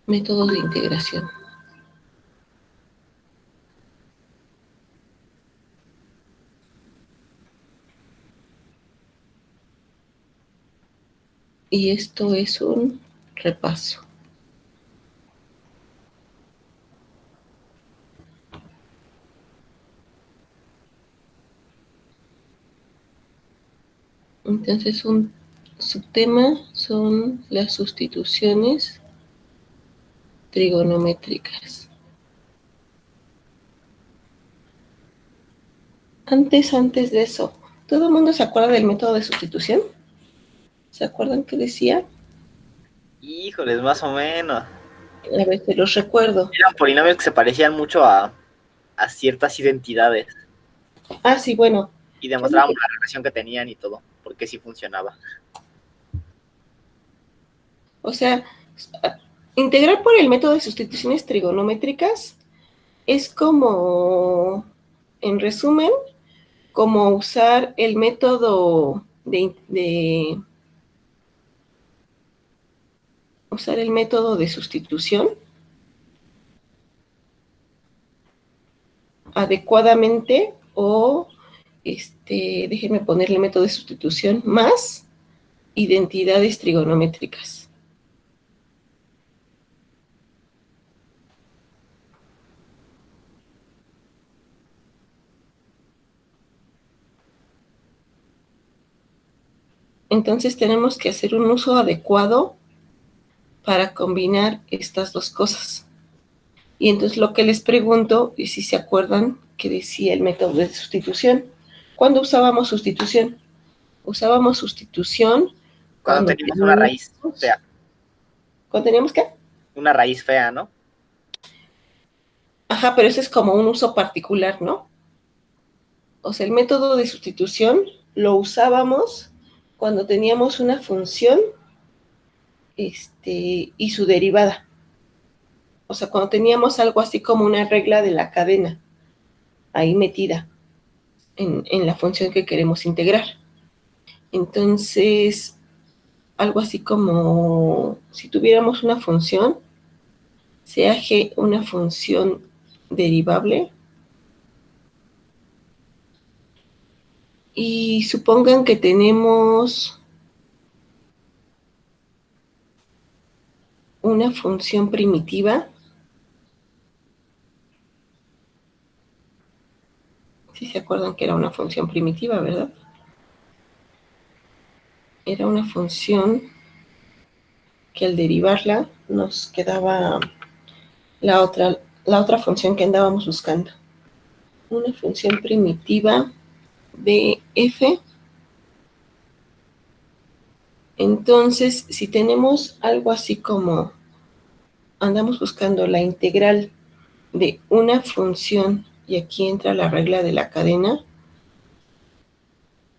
Métodos de integración. Y esto es un repaso. Entonces, un subtema son las sustituciones trigonométricas. Antes de eso, ¿todo el mundo se acuerda del método de sustitución? ¿Se acuerdan qué decía? Híjoles, más o menos. A ver, te los recuerdo. Eran polinomios que se parecían mucho a ciertas identidades. Ah, sí, bueno. Y demostrábamos la relación que tenían y todo, porque sí funcionaba. O sea, integrar por el método de sustituciones trigonométricas es como, en resumen, como usar el método usar el método de sustitución adecuadamente o déjenme ponerle método de sustitución más identidades trigonométricas. Entonces tenemos que hacer un uso adecuado para combinar estas dos cosas. Y entonces lo que les pregunto es si se acuerdan que decía el método de sustitución. ¿Cuándo usábamos sustitución? Usábamos sustitución Cuando cuando teníamos una raíz fea. ¿Cuándo teníamos qué? Una raíz fea, ¿no? Ajá, pero ese es como un uso particular, ¿no? O sea, el método de sustitución lo usábamos cuando teníamos una función y su derivada. O sea, cuando teníamos algo así como una regla de la cadena ahí metida en la función que queremos integrar. Entonces, algo así como si tuviéramos una función, sea g una función derivable, y supongan que tenemos una función primitiva. Si se acuerdan que era una función primitiva, ¿verdad? Era una función que al derivarla nos quedaba la otra función que andábamos buscando. Una función primitiva de f. Entonces, si tenemos algo así como andamos buscando la integral de una función, y aquí entra la regla de la cadena,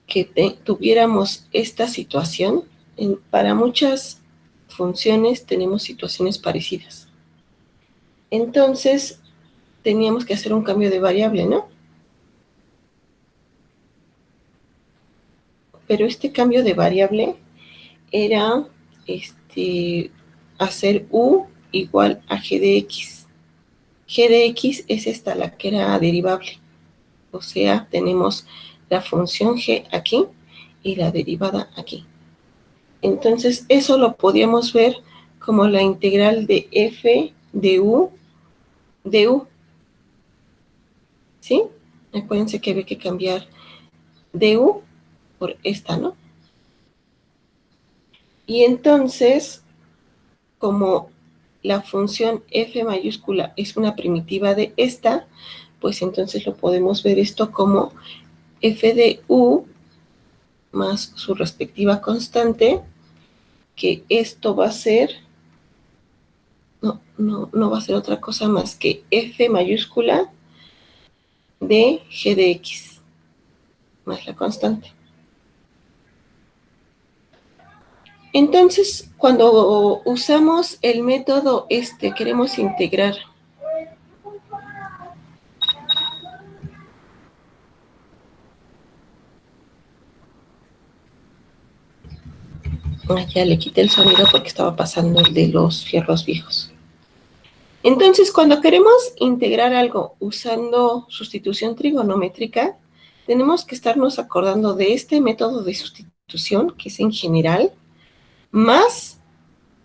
que tuviéramos esta situación, para muchas funciones tenemos situaciones parecidas. Entonces, teníamos que hacer un cambio de variable, ¿no? Pero este cambio de variable era hacer u igual a g de x. G de x es esta, la que era derivable. O sea, tenemos la función g aquí y la derivada aquí. Entonces, eso lo podíamos ver como la integral de f de u. ¿Sí? Acuérdense que había que cambiar du por esta, ¿no? Y entonces, como la función f mayúscula es una primitiva de esta, pues entonces lo podemos ver esto como f de u más su respectiva constante, que esto va a ser, no va a ser otra cosa más que f mayúscula de g de x, más la constante. Entonces, cuando usamos el método queremos integrar. Ya le quité el sonido porque estaba pasando el de los fierros viejos. Entonces, cuando queremos integrar algo usando sustitución trigonométrica, tenemos que estarnos acordando de este método de sustitución, que es en general, más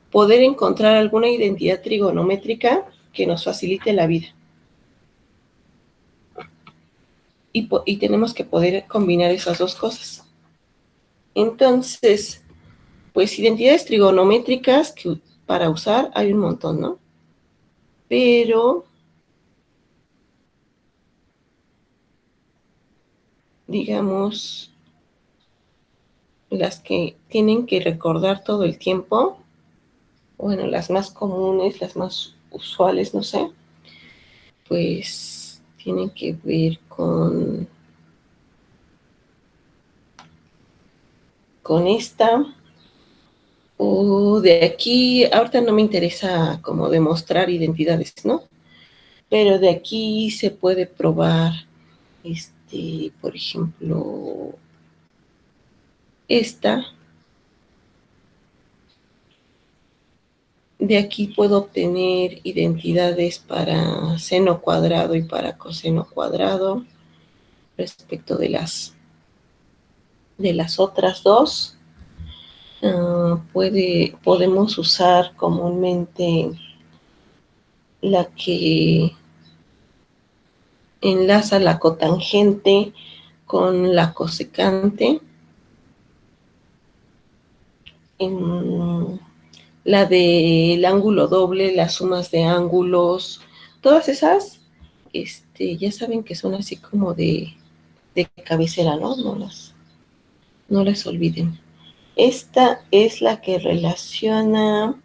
poder encontrar alguna identidad trigonométrica que nos facilite la vida. Y tenemos que poder combinar esas dos cosas. Entonces, pues identidades trigonométricas que para usar hay un montón, ¿no? Pero, digamos, las que tienen que recordar todo el tiempo, bueno, las más comunes, las más usuales, no sé, pues tienen que ver con esta. O de aquí, ahorita no me interesa como demostrar identidades, ¿no? Pero de aquí se puede probar, por ejemplo, esta. De aquí puedo obtener identidades para seno cuadrado y para coseno cuadrado respecto de las otras dos. Podemos usar comúnmente la que enlaza la cotangente con la cosecante. En la del ángulo doble, las sumas de ángulos, todas esas, ya saben que son así como de cabecera, ¿no? No las olviden. Esta es la que relaciona,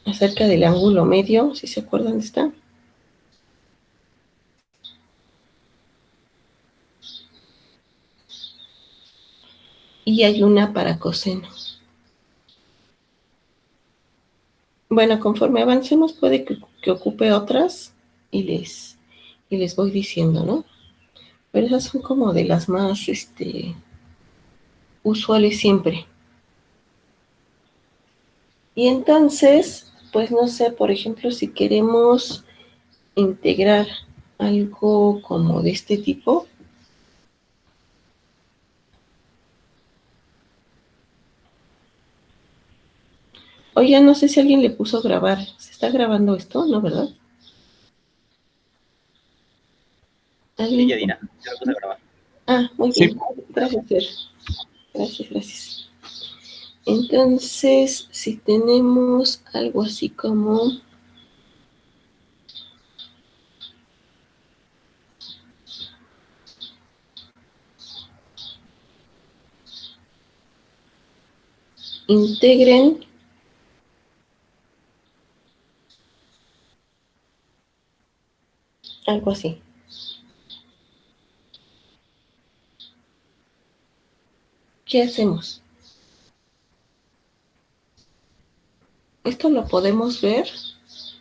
acerca del ángulo medio, si se acuerdan de esta. Y hay una para coseno. Bueno, conforme avancemos puede que ocupe otras y les voy diciendo, ¿no? Pero esas son como de las más usuales siempre. Y entonces, pues no sé, por ejemplo, si queremos integrar algo como de este tipo. Oye, no sé si alguien le puso a grabar. ¿Se está grabando esto? ¿No, verdad? Sí, Yadira, yo lo puse a grabar. Ah, muy bien. Sí. Gracias, Fer. Gracias. Entonces, si tenemos algo así como... Integren algo así. ¿Qué hacemos? Esto lo podemos ver,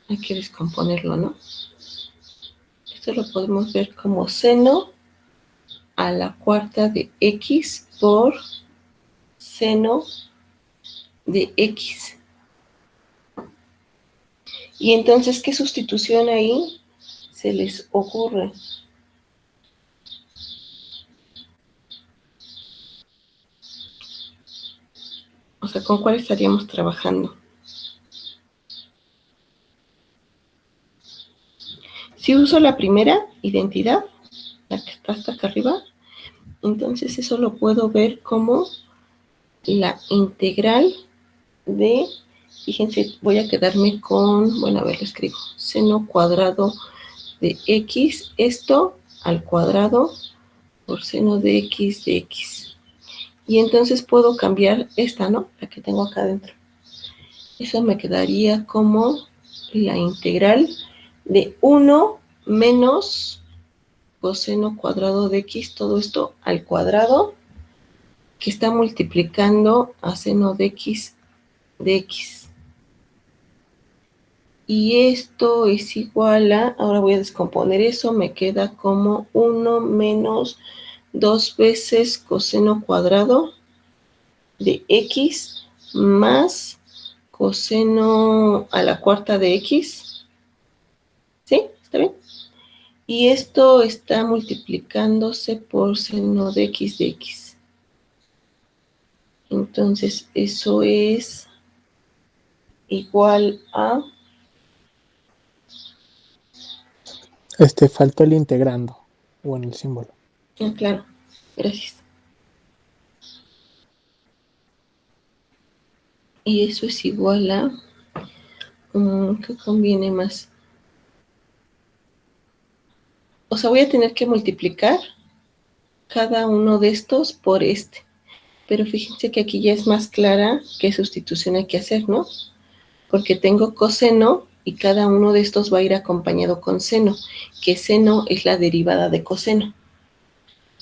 hay que descomponerlo, ¿no? Esto lo podemos ver como seno a la cuarta de x por seno de x. Y entonces, ¿qué sustitución ahí se les ocurre? O sea, ¿con cuál estaríamos trabajando? Si uso la primera identidad, la que está hasta acá arriba, entonces eso lo puedo ver como la integral de, fíjense, voy a quedarme con, bueno, a ver, lo escribo, seno cuadrado de x, esto al cuadrado por seno de x. Y entonces puedo cambiar esta, ¿no? La que tengo acá adentro. Eso me quedaría como la integral de 1 menos coseno cuadrado de x, todo esto al cuadrado, que está multiplicando a seno de x de x. Y esto es igual a, ahora voy a descomponer eso, me queda como 1 menos 2 veces coseno cuadrado de x más coseno a la cuarta de x. ¿Sí? ¿Está bien? Y esto está multiplicándose por seno de x. Entonces, eso es igual a... Faltó el integrando, o en el símbolo. Ah, claro, gracias. Y eso es igual a... ¿qué conviene más? O sea, voy a tener que multiplicar cada uno de estos por este. Pero fíjense que aquí ya es más clara qué sustitución hay que hacer, ¿no? Porque tengo coseno y cada uno de estos va a ir acompañado con seno, que seno es la derivada de coseno.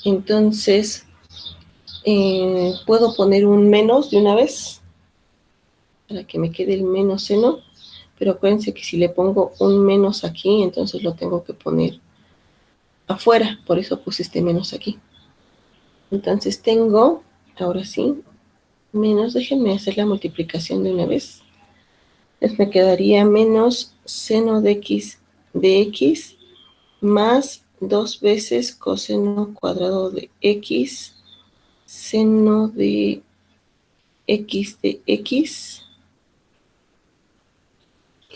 Entonces, puedo poner un menos de una vez para que me quede el menos seno, pero acuérdense que si le pongo un menos aquí, entonces lo tengo que poner afuera, por eso puse este menos aquí. Entonces tengo, ahora sí, menos, déjenme hacer la multiplicación de una vez. Entonces me quedaría menos seno de x más 2 veces coseno cuadrado de x, seno de x,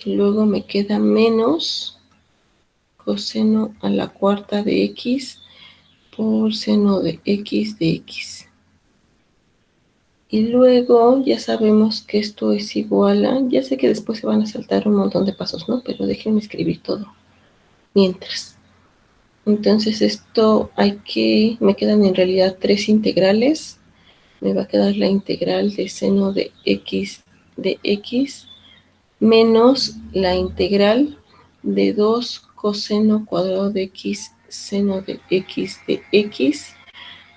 y luego me queda menos coseno a la cuarta de x por seno de x. Y luego ya sabemos que esto es igual a, ya sé que después se van a saltar un montón de pasos, ¿no? Pero déjenme escribir todo mientras. Entonces esto me quedan en realidad 3 integrales. Me va a quedar la integral de seno de x menos la integral de 2 coseno cuadrado de x seno de x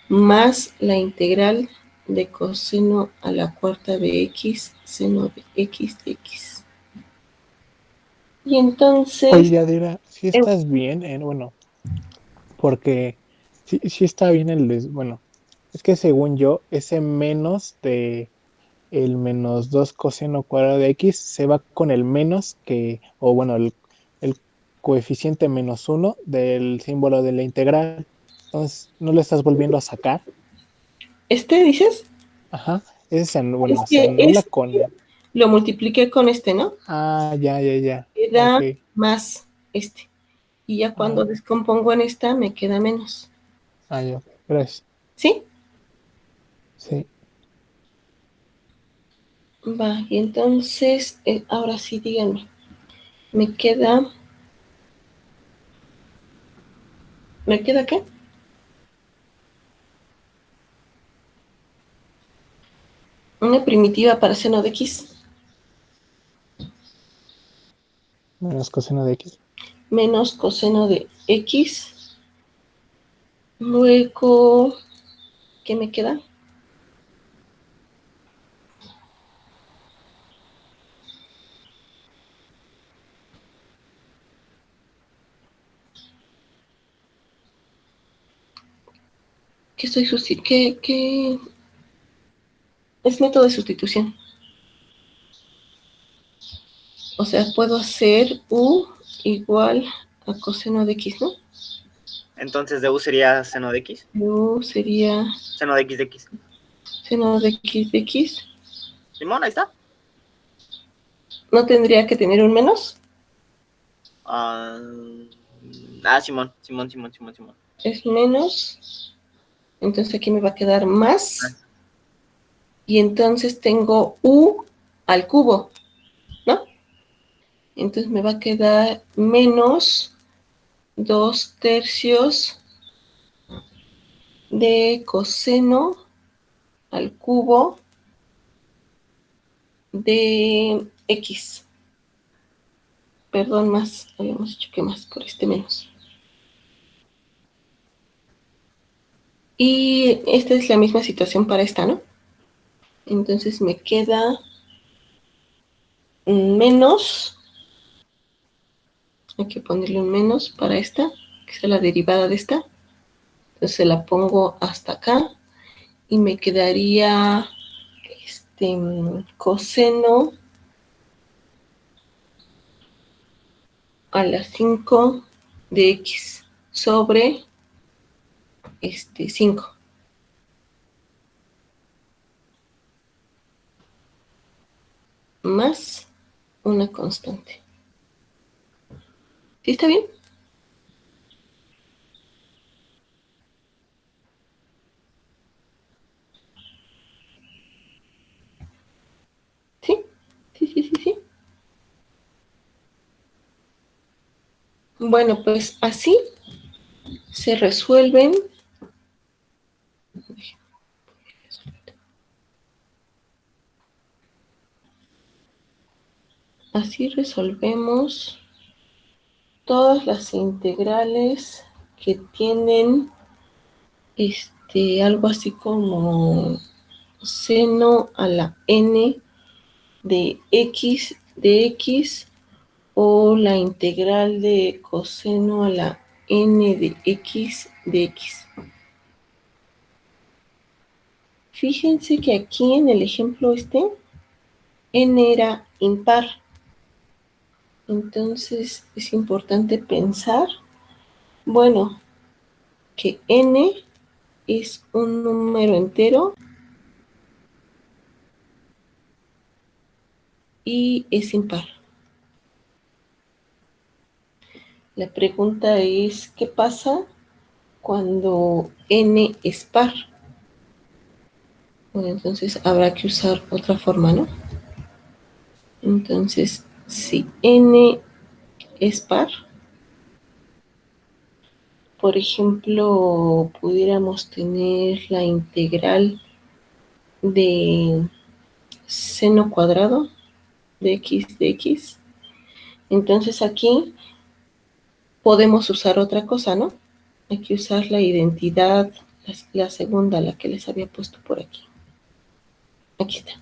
más la integral de coseno a la cuarta de x seno de x. Y entonces... Oye, Yadira, si estás bien, bueno, porque sí está bien bueno, es que según yo, ese menos de el menos 2 coseno cuadrado de x se va con el menos o bueno, el coeficiente menos 1 del símbolo de la integral. Entonces, ¿no lo estás volviendo a sacar? ¿Este dices? Ajá, ese Es se que anula con... lo multipliqué con este, ¿no? Ah, ya, ok. Queda más este. Y ya cuando Ah, descompongo en esta, me queda menos. ya, gracias. ¿Sí? Sí. Va, y entonces, ahora sí, díganme. ¿Me queda qué? Una primitiva para seno de x Menos coseno de x. menos coseno de x. Luego, ¿qué me queda? ¿Qué estoy sustituyendo? ¿Qué es método de sustitución? O sea, puedo hacer u igual a coseno de x, ¿no? Entonces de U sería seno de X. U sería Seno de X. seno de x. Simón, ahí está. ¿No tendría que tener un menos? Simón. Es menos. Entonces aquí me va a quedar más. Y entonces tengo u al cubo, ¿no? Entonces me va a quedar menos 2/3 de coseno al cubo de x. Perdón, más. Habíamos dicho que más por este menos. Y esta es la misma situación para esta, ¿no? Entonces me queda menos. Hay que ponerle un menos para esta, que sea la derivada de esta. Entonces se la pongo hasta acá y me quedaría coseno a la 5 de x sobre 5. Más una constante. ¿Sí está bien? ¿Sí? Sí. Bueno, pues así se resuelven. Así resolvemos todas las integrales que tienen algo así como seno a la n de x o la integral de coseno a la n de x. Fíjense que aquí en el ejemplo n era impar. Entonces es importante pensar, bueno, que n es un número entero y es impar. La pregunta es, ¿qué pasa cuando n es par? Bueno, entonces habrá que usar otra forma, ¿no? Entonces, si n es par, por ejemplo, pudiéramos tener la integral de seno cuadrado de x. Entonces aquí podemos usar otra cosa, ¿no? Hay que usar la identidad, la segunda, la que les había puesto por aquí. Aquí está.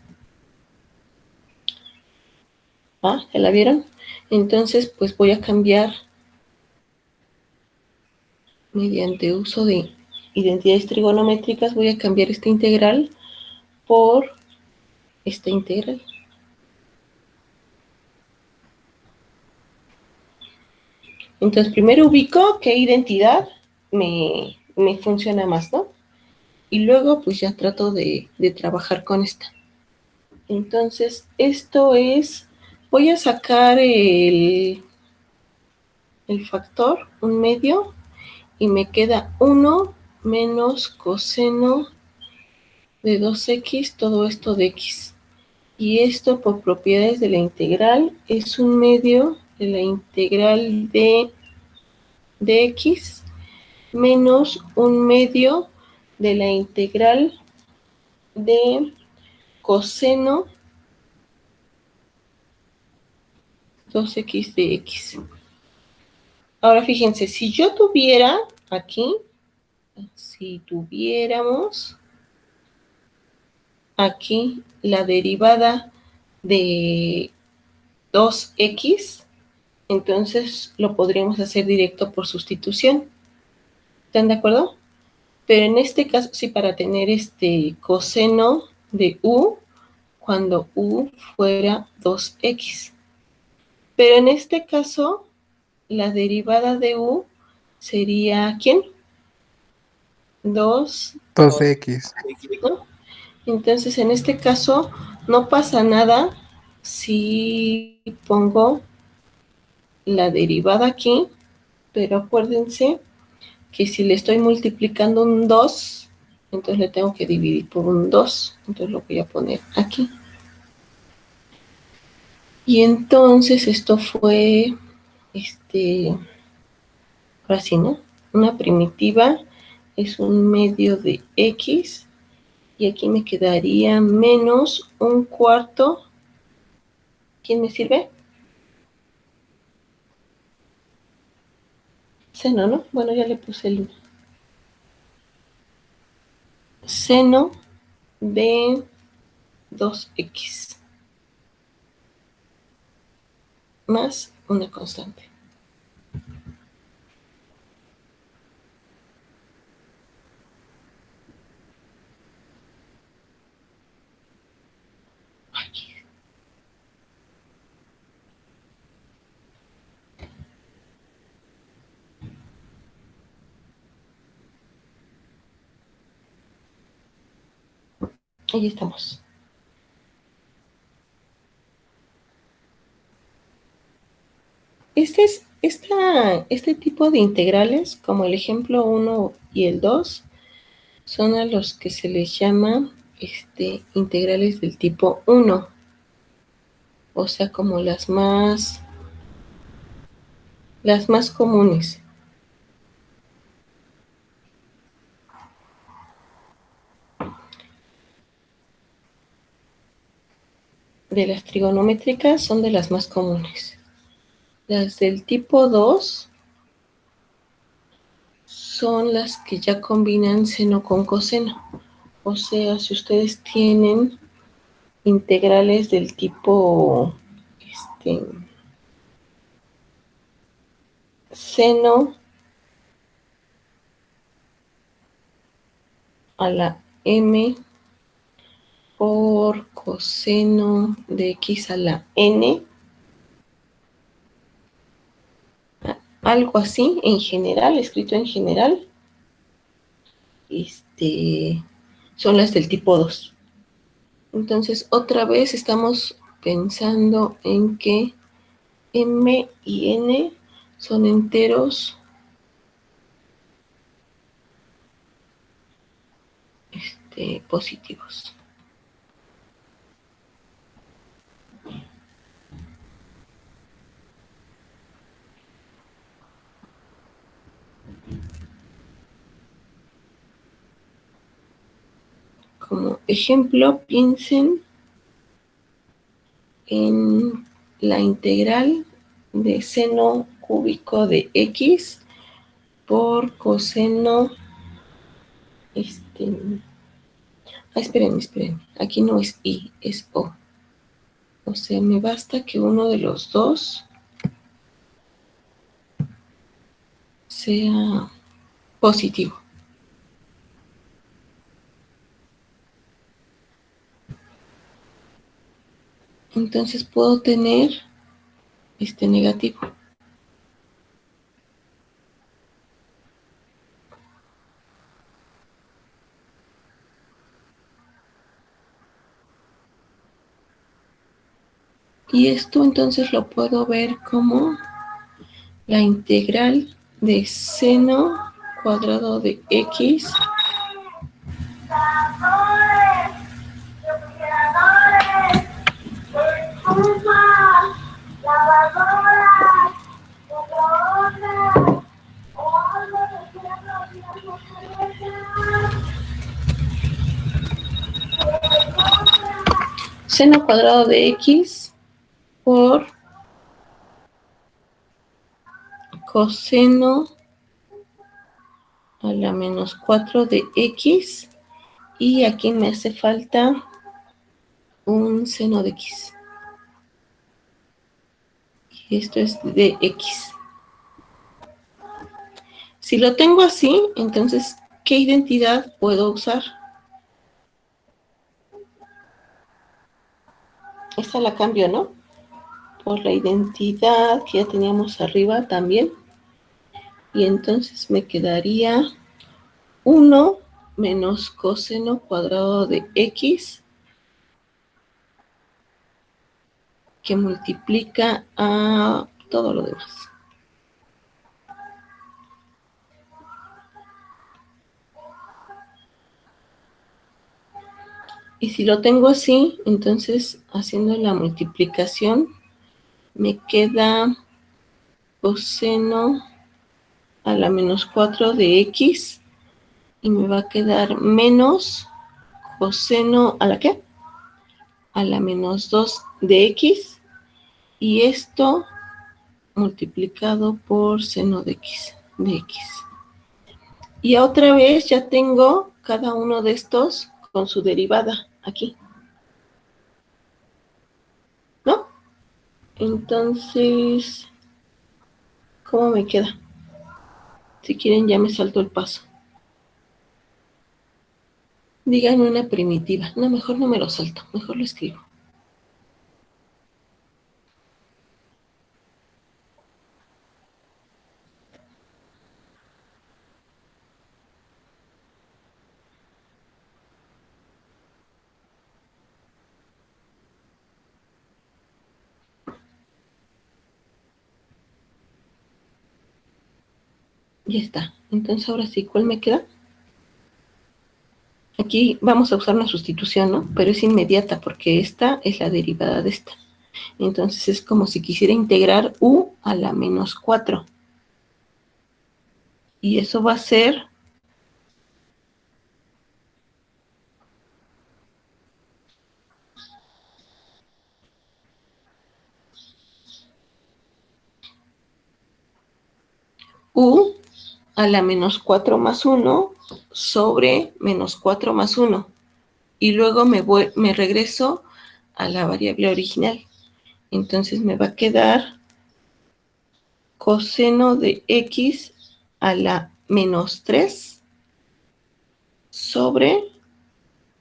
¿Ah? ¿Ya la vieron? Entonces, pues voy a cambiar mediante uso de identidades trigonométricas, voy a cambiar esta integral por esta integral. Entonces, primero ubico qué identidad me funciona más, ¿no? Y luego, pues ya trato de trabajar con esta. Entonces, esto es, voy a sacar el factor, un medio, y me queda 1 menos coseno de 2x, todo esto de x. Y esto, por propiedades de la integral, es un medio de la integral de x menos un medio de la integral de coseno 2x de x. Ahora fíjense, si yo tuviera aquí, si tuviéramos aquí la derivada de 2x, entonces lo podríamos hacer directo por sustitución. ¿Están de acuerdo? Pero en este caso, sí, para tener coseno de u, cuando u fuera 2x. Pero en este caso, la derivada de u sería, ¿quién? 2x. ¿no? Entonces, en este caso, no pasa nada si pongo la derivada aquí, pero acuérdense que si le estoy multiplicando un 2, entonces le tengo que dividir por un 2. Entonces lo voy a poner aquí. Y entonces esto fue, ahora sí, ¿no? Una primitiva es un medio de x, y aquí me quedaría menos un cuarto. ¿Quién me sirve? Seno, ¿no? Bueno, ya le puse el seno de 2x más una constante. Ahí estamos. Este tipo de integrales, como el ejemplo 1 y el 2, son a los que se les llama integrales del tipo 1, o sea, como las más comunes. De las trigonométricas son de las más comunes. Las del tipo 2 son las que ya combinan seno con coseno. O sea, si ustedes tienen integrales del tipo seno a la m por coseno de x a la n, algo así, en general, escrito en general, son las del tipo 2. Entonces, otra vez estamos pensando en que m y n son enteros positivos. Como ejemplo, piensen en la integral de seno cúbico de x por coseno, esperen, aquí no es y, es o. O sea, me basta que uno de los dos sea positivo. Entonces puedo tener negativo. Y esto entonces lo puedo ver como la integral de seno cuadrado de x seno cuadrado de x por coseno a la menos 4 de x, y aquí me hace falta un seno de x. Y esto es de x. Si lo tengo así, entonces, ¿qué identidad puedo usar? Esta la cambio, ¿no? Por la identidad que ya teníamos arriba también. Y entonces me quedaría 1 menos coseno cuadrado de x, que multiplica a todo lo demás. Y si lo tengo así, entonces haciendo la multiplicación, me queda coseno a la menos 4 de x, y me va a quedar menos coseno a la ¿qué? A la menos 2 de x, y esto multiplicado por seno de x, Y otra vez ya tengo cada uno de estos con su derivada aquí, ¿no? Entonces, ¿cómo me queda? Si quieren ya me salto el paso. Díganme una primitiva. No, mejor no me lo salto, mejor lo escribo. Ya está. Entonces, ahora sí, ¿cuál me queda? Aquí vamos a usar una sustitución, ¿no? Pero es inmediata porque esta es la derivada de esta. Entonces, es como si quisiera integrar u a la menos 4. Y eso va a ser u a la menos 4 más 1 sobre menos 4 más 1. Y luego me regreso a la variable original. Entonces me va a quedar coseno de x a la menos 3 sobre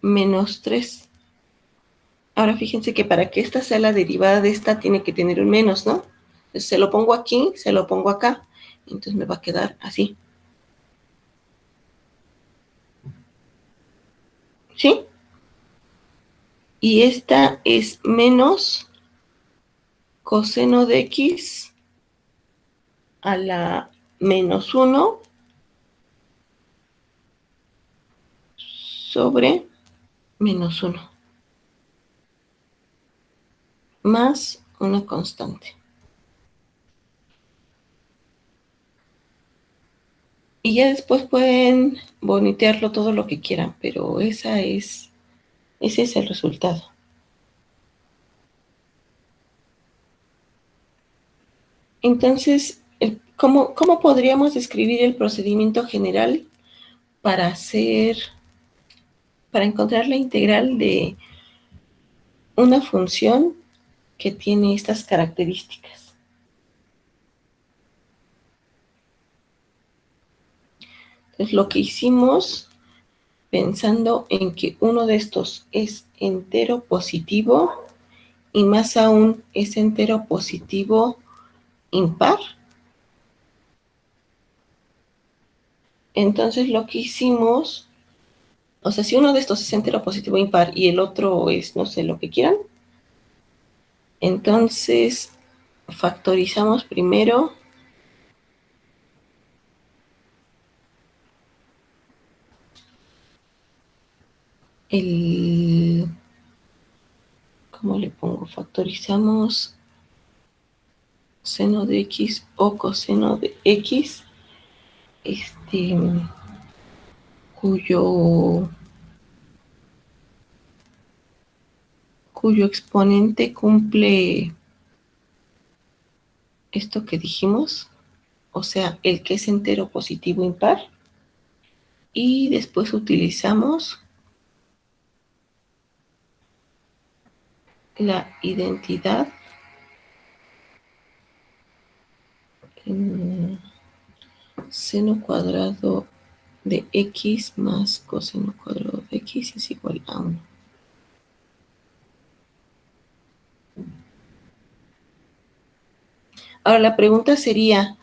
menos 3. Ahora fíjense que para que esta sea la derivada de esta tiene que tener un menos, ¿no? Entonces se lo pongo aquí, se lo pongo acá. Entonces me va a quedar así. ¿Sí? Y esta es menos coseno de x a la menos 1 sobre menos 1 más una constante. Y ya después pueden bonitearlo todo lo que quieran, pero ese es el resultado. Entonces, ¿cómo podríamos describir el procedimiento general para encontrar la integral de una función que tiene estas características? Entonces, lo que hicimos, pensando en que uno de estos es entero positivo y más aún es entero positivo impar, entonces lo que hicimos, o sea, si uno de estos es entero positivo impar y el otro es, no sé, lo que quieran, entonces factorizamos primero ¿cómo le pongo? Factorizamos seno de x o coseno de x, cuyo exponente cumple esto que dijimos, o sea, el que es entero positivo impar, y después utilizamos la identidad en seno cuadrado de x más coseno cuadrado de x es igual a 1. Ahora la pregunta sería,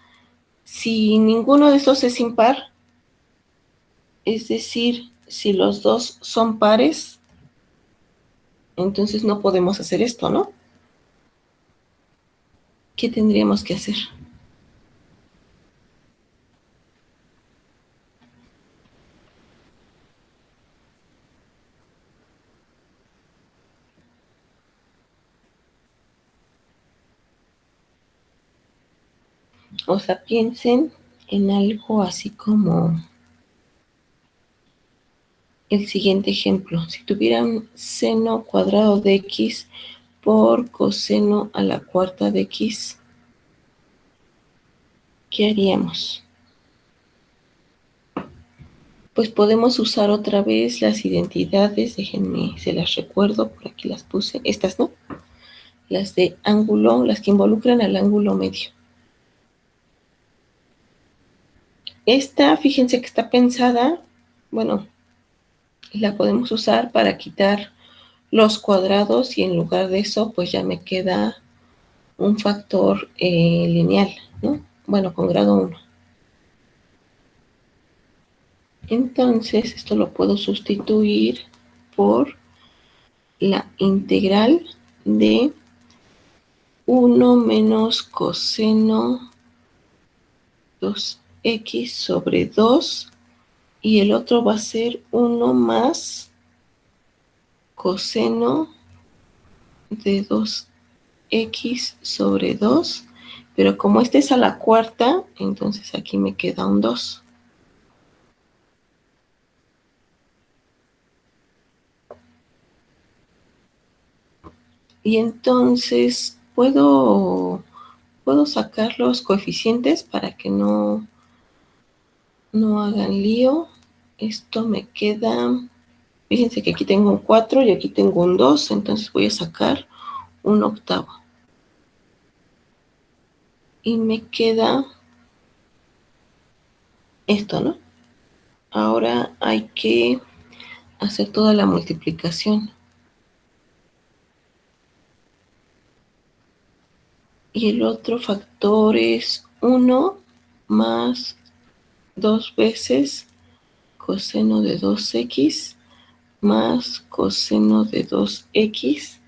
si ninguno de estos es impar, es decir, si los dos son pares, entonces no podemos hacer esto, ¿no? ¿Qué tendríamos que hacer? O sea, piensen en algo así como el siguiente ejemplo. Si tuvieran seno cuadrado de x por coseno a la cuarta de x, ¿qué haríamos? Pues podemos usar otra vez las identidades, déjenme, se las recuerdo, por aquí las puse, estas no, las de ángulo, las que involucran al ángulo medio. Esta, fíjense que está pensada, bueno, la podemos usar para quitar los cuadrados y en lugar de eso, pues ya me queda un factor lineal, ¿no? Bueno, con grado 1. Entonces, esto lo puedo sustituir por la integral de 1 menos coseno 2 x sobre 2 y el otro va a ser 1 más coseno de 2x sobre 2, pero como este es a la cuarta, entonces aquí me queda un 2. Y entonces puedo sacar los coeficientes para que no hagan lío. Esto me queda, fíjense que aquí tengo un 4 y aquí tengo un 2, entonces voy a sacar un octavo. Y me queda esto, ¿no? Ahora hay que hacer toda la multiplicación. Y el otro factor es 1 más 2 veces coseno de 2x más coseno de 2x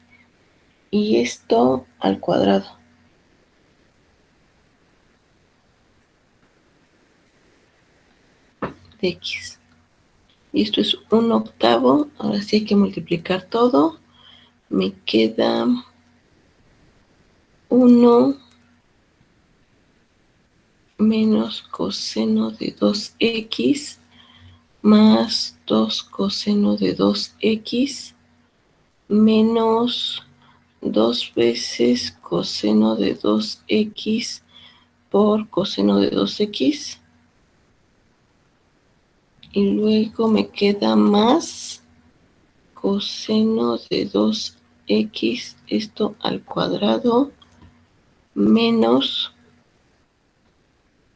y esto al cuadrado. De x. Y esto es un octavo. Ahora sí hay que multiplicar todo. Me queda 1 menos coseno de 2x más 2 coseno de 2x menos 2 veces coseno de 2x por coseno de 2x. Y luego me queda más coseno de 2x, esto al cuadrado, menos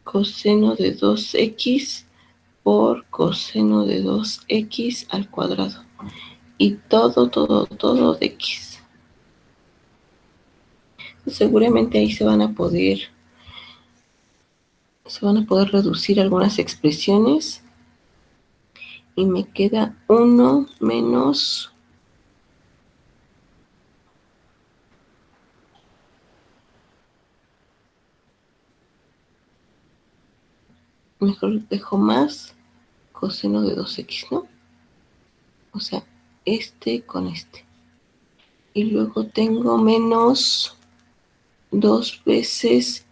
coseno de 2x por coseno de 2x al cuadrado. Y todo de x. Seguramente ahí se van a poder reducir algunas expresiones. Y me queda 1 menos mejor dejo más coseno de 2x, ¿no? O sea, este con este. Y luego tengo menos 2 veces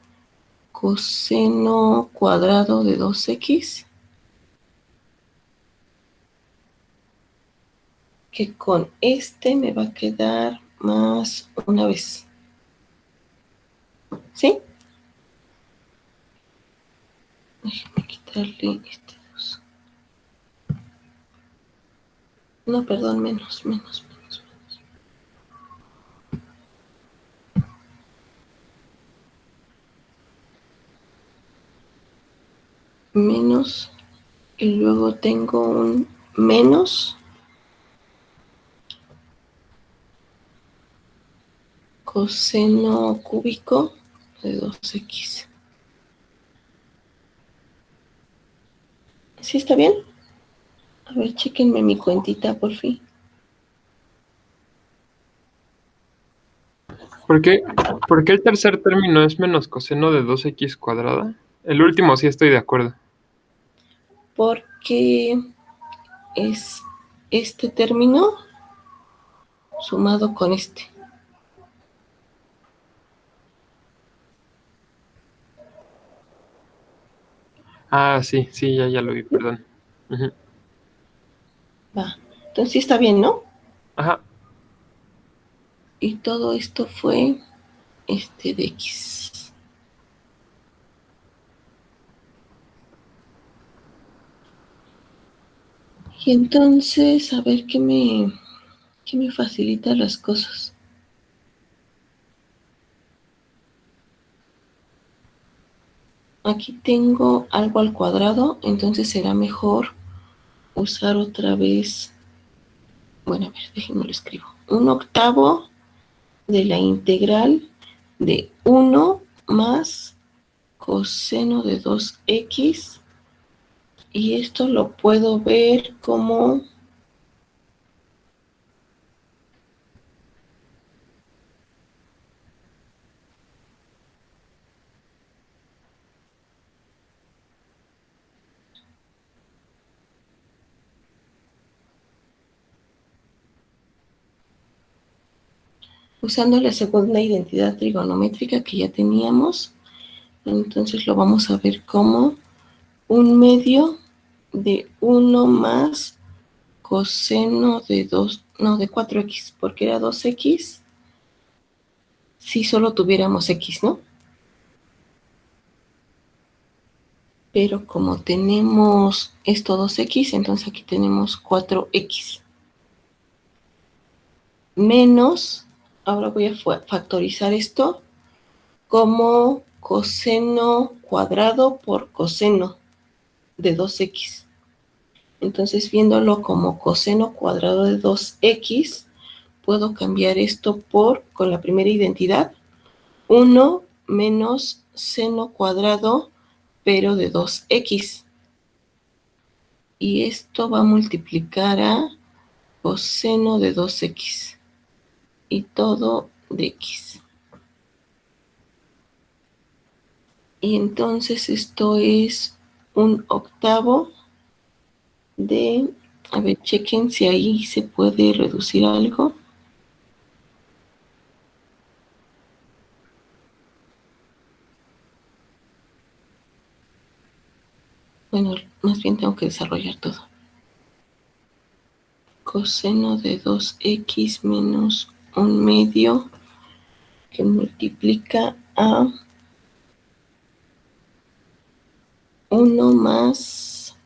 coseno cuadrado de 2x, que con este me va a quedar más una vez. ¿Sí? Déjenme quitarle este 2. No, perdón, menos. Menos, y luego tengo un menos coseno cúbico de 2x. ¿Sí está bien? A ver, chéquenme mi cuentita, por fin. ¿Por qué el tercer término es menos coseno de 2x cuadrada? El último sí estoy de acuerdo. Porque es este término sumado con este. Ah, sí, ya lo vi, perdón. Ujú. Va. Entonces sí está bien, ¿no? Ajá. Y todo esto fue de x. Y entonces, a ver qué me facilita las cosas. Aquí tengo algo al cuadrado, entonces será mejor usar otra vez. Bueno, a ver, déjenme lo escribo. Un octavo de la integral de 1 más coseno de 2x. Y esto lo puedo ver como Usando la segunda identidad trigonométrica que ya teníamos, entonces lo vamos a ver como 1/2 de 1 más coseno de 2, no, de 4x, porque era 2x si solo tuviéramos x, ¿no? Pero como tenemos esto 2x, entonces aquí tenemos 4x. Menos, ahora voy a factorizar esto como coseno cuadrado por coseno de 2x. Entonces, viéndolo como coseno cuadrado de 2x, puedo cambiar esto por, con la primera identidad, 1 menos seno cuadrado, pero de 2x. Y esto va a multiplicar a coseno de 2x. Y todo de x. Y entonces esto es 1/8 de, a ver, chequen si ahí se puede reducir algo. Bueno, más bien tengo que desarrollar todo. Coseno de 2x menos 1/2 que multiplica a 1 más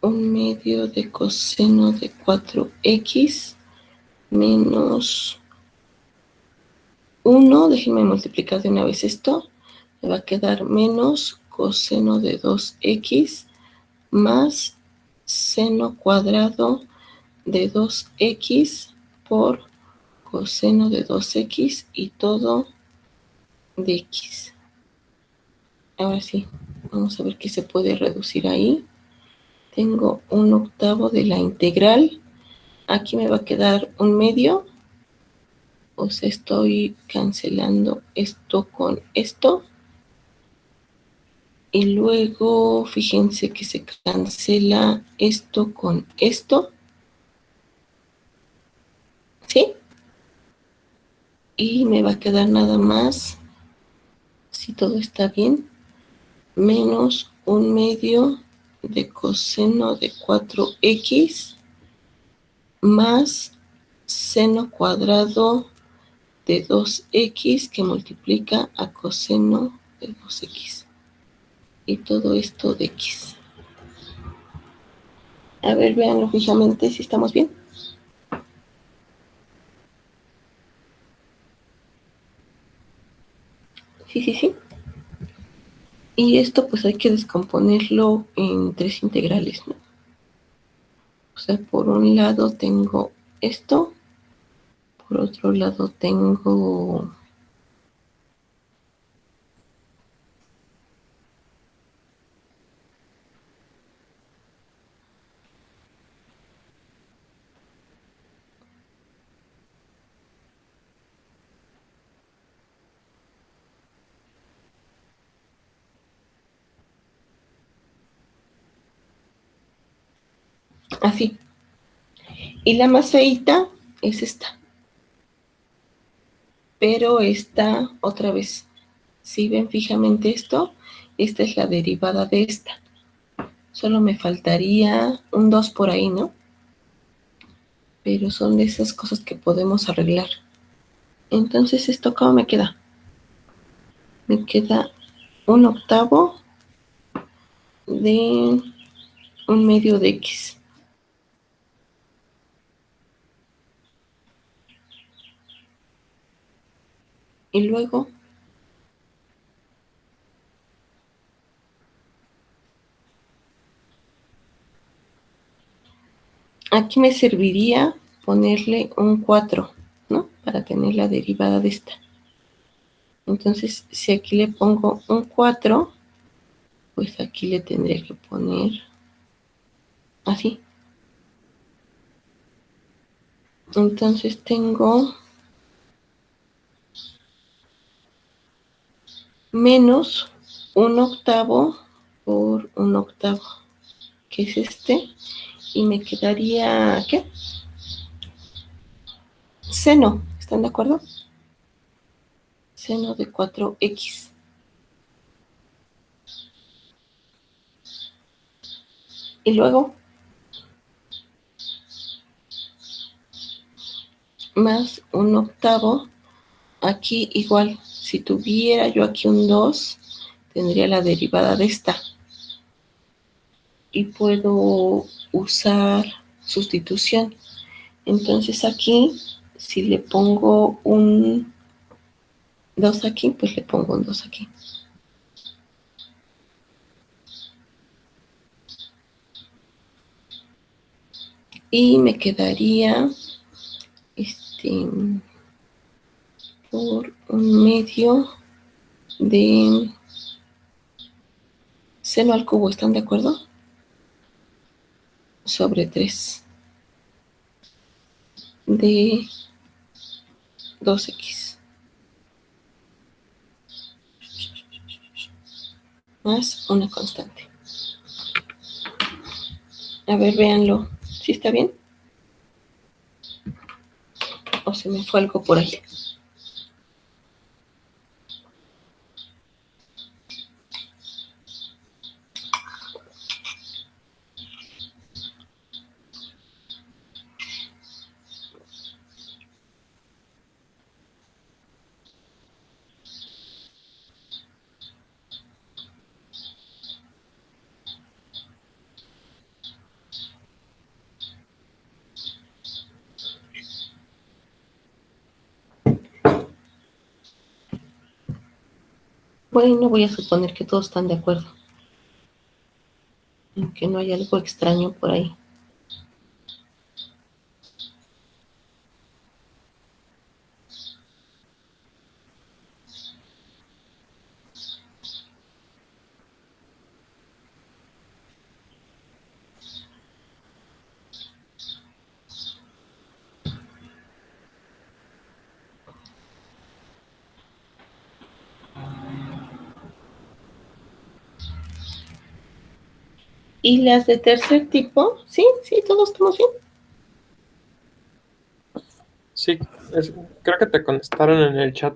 1/2 de coseno de 4x menos 1. Déjenme multiplicar de una vez esto. Me va a quedar menos coseno de 2x más seno cuadrado de 2x por coseno de 2x y todo de x. Ahora sí, vamos a ver qué se puede reducir ahí. Tengo 1/8 de la integral. Aquí me va a quedar 1/2. O sea, estoy cancelando esto con esto. Y luego, fíjense que se cancela esto con esto. ¿Sí? Y me va a quedar nada más, si todo está bien, menos 1/2 de coseno de 4x más seno cuadrado de 2x que multiplica a coseno de 2x. Y todo esto de x. A ver, véanlo fijamente si estamos bien. Sí. Y esto pues hay que descomponerlo en 3 integrales, ¿no? O sea, por un lado tengo esto, por otro lado tengo así. Y la más feita es esta. Pero esta, otra vez, si ven fijamente esto, esta es la derivada de esta. Solo me faltaría un 2 por ahí, ¿no? Pero son de esas cosas que podemos arreglar. Entonces, ¿esto cómo me queda? Me queda 1/8 de 1/2 de x. Y luego, aquí me serviría ponerle un 4, ¿no? Para tener la derivada de esta. Entonces, si aquí le pongo un 4, pues aquí le tendré que poner así. Entonces tengo menos 1/8 por 1/8, que es este. Y me quedaría, ¿qué? seno, ¿están de acuerdo? Seno de 4x. Y luego, más 1/8. Aquí igual, si tuviera yo aquí un 2, tendría la derivada de esta. Y puedo usar sustitución. Entonces aquí, si le pongo un 2 aquí, pues le pongo un 2 aquí. Y me quedaría por un medio de seno al cubo, ¿están de acuerdo? Sobre 3 de 2x más una constante. A ver, véanlo. ¿Sí está bien? ¿O se me fue algo por ahí? Bueno, voy a suponer que todos están de acuerdo. Aunque no haya algo extraño por ahí. Y las de tercer tipo, ¿sí? ¿Sí? ¿Todos estamos bien? Sí, creo que te contestaron en el chat.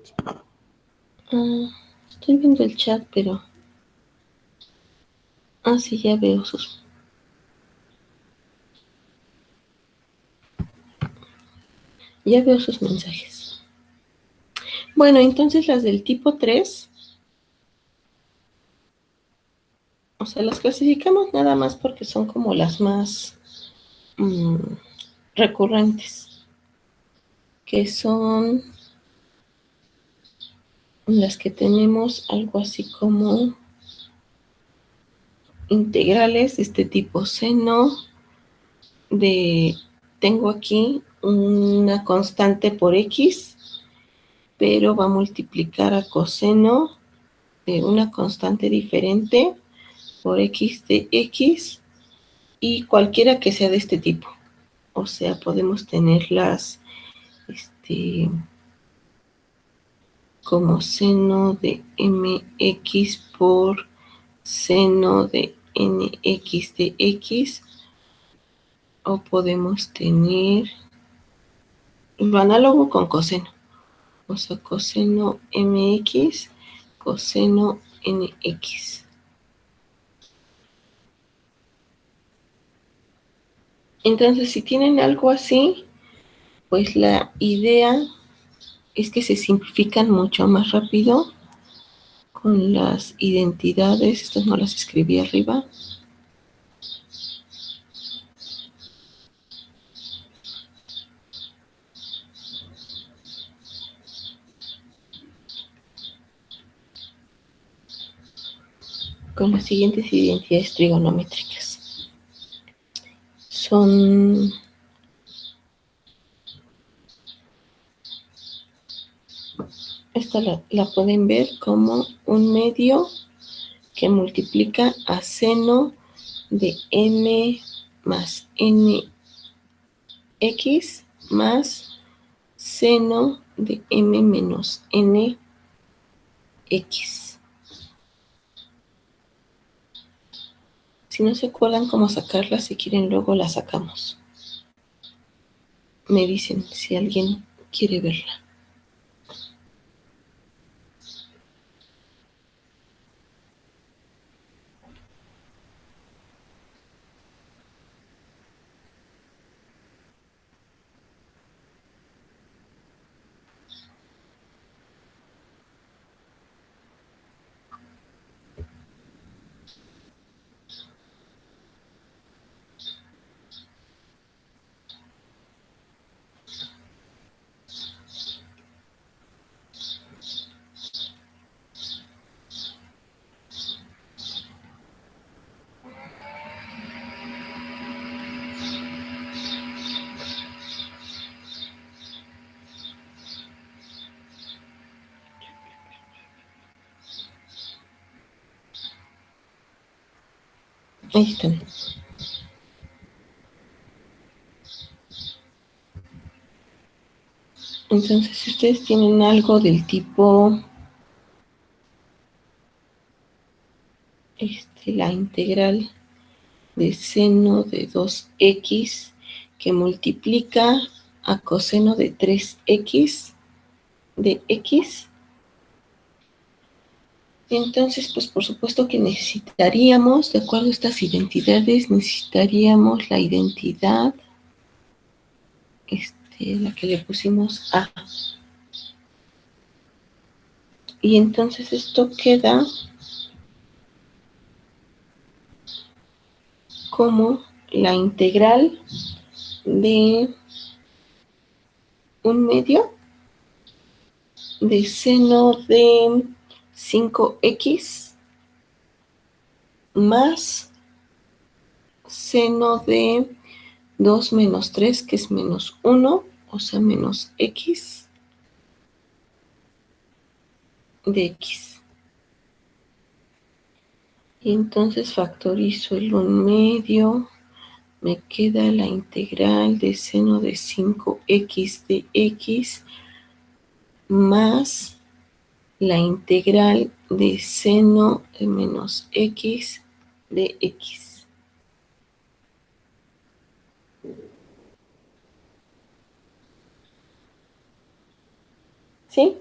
Estoy viendo el chat, pero... sí, ya veo sus... Ya veo sus mensajes. Bueno, entonces las del tipo 3... O sea, las clasificamos nada más porque son como las más recurrentes. Que son las que tenemos algo así como integrales de este tipo seno tengo aquí una constante por x, pero va a multiplicar a coseno de una constante diferente por x de x y cualquiera que sea de este tipo. O sea, podemos tenerlas como seno de mx por seno de nx de x, o podemos tener lo análogo con coseno, o sea, coseno mx, coseno nx. Entonces, si tienen algo así, pues la idea es que se simplifican mucho más rápido con las identidades. Estas no las escribí arriba. Con las siguientes identidades trigonométricas. Son esta la pueden ver como un medio que multiplica a seno de m más nx más seno de m menos nx. Si no se acuerdan cómo sacarla, si quieren luego la sacamos. Me dicen si alguien quiere verla. Ahí están. Entonces, si ustedes tienen algo del tipo la integral de seno de 2x que multiplica a coseno de 3x de x, entonces, pues por supuesto que necesitaríamos, de acuerdo a estas identidades, necesitaríamos la identidad, la que le pusimos A. Y entonces esto queda como la integral de 1/2 de seno de 5x más seno de 2 menos 3, que es menos 1, o sea, menos x de x. Y entonces factorizo el 1/2, me queda la integral de seno de 5x de x más la integral de seno de menos x de x. ¿Sí?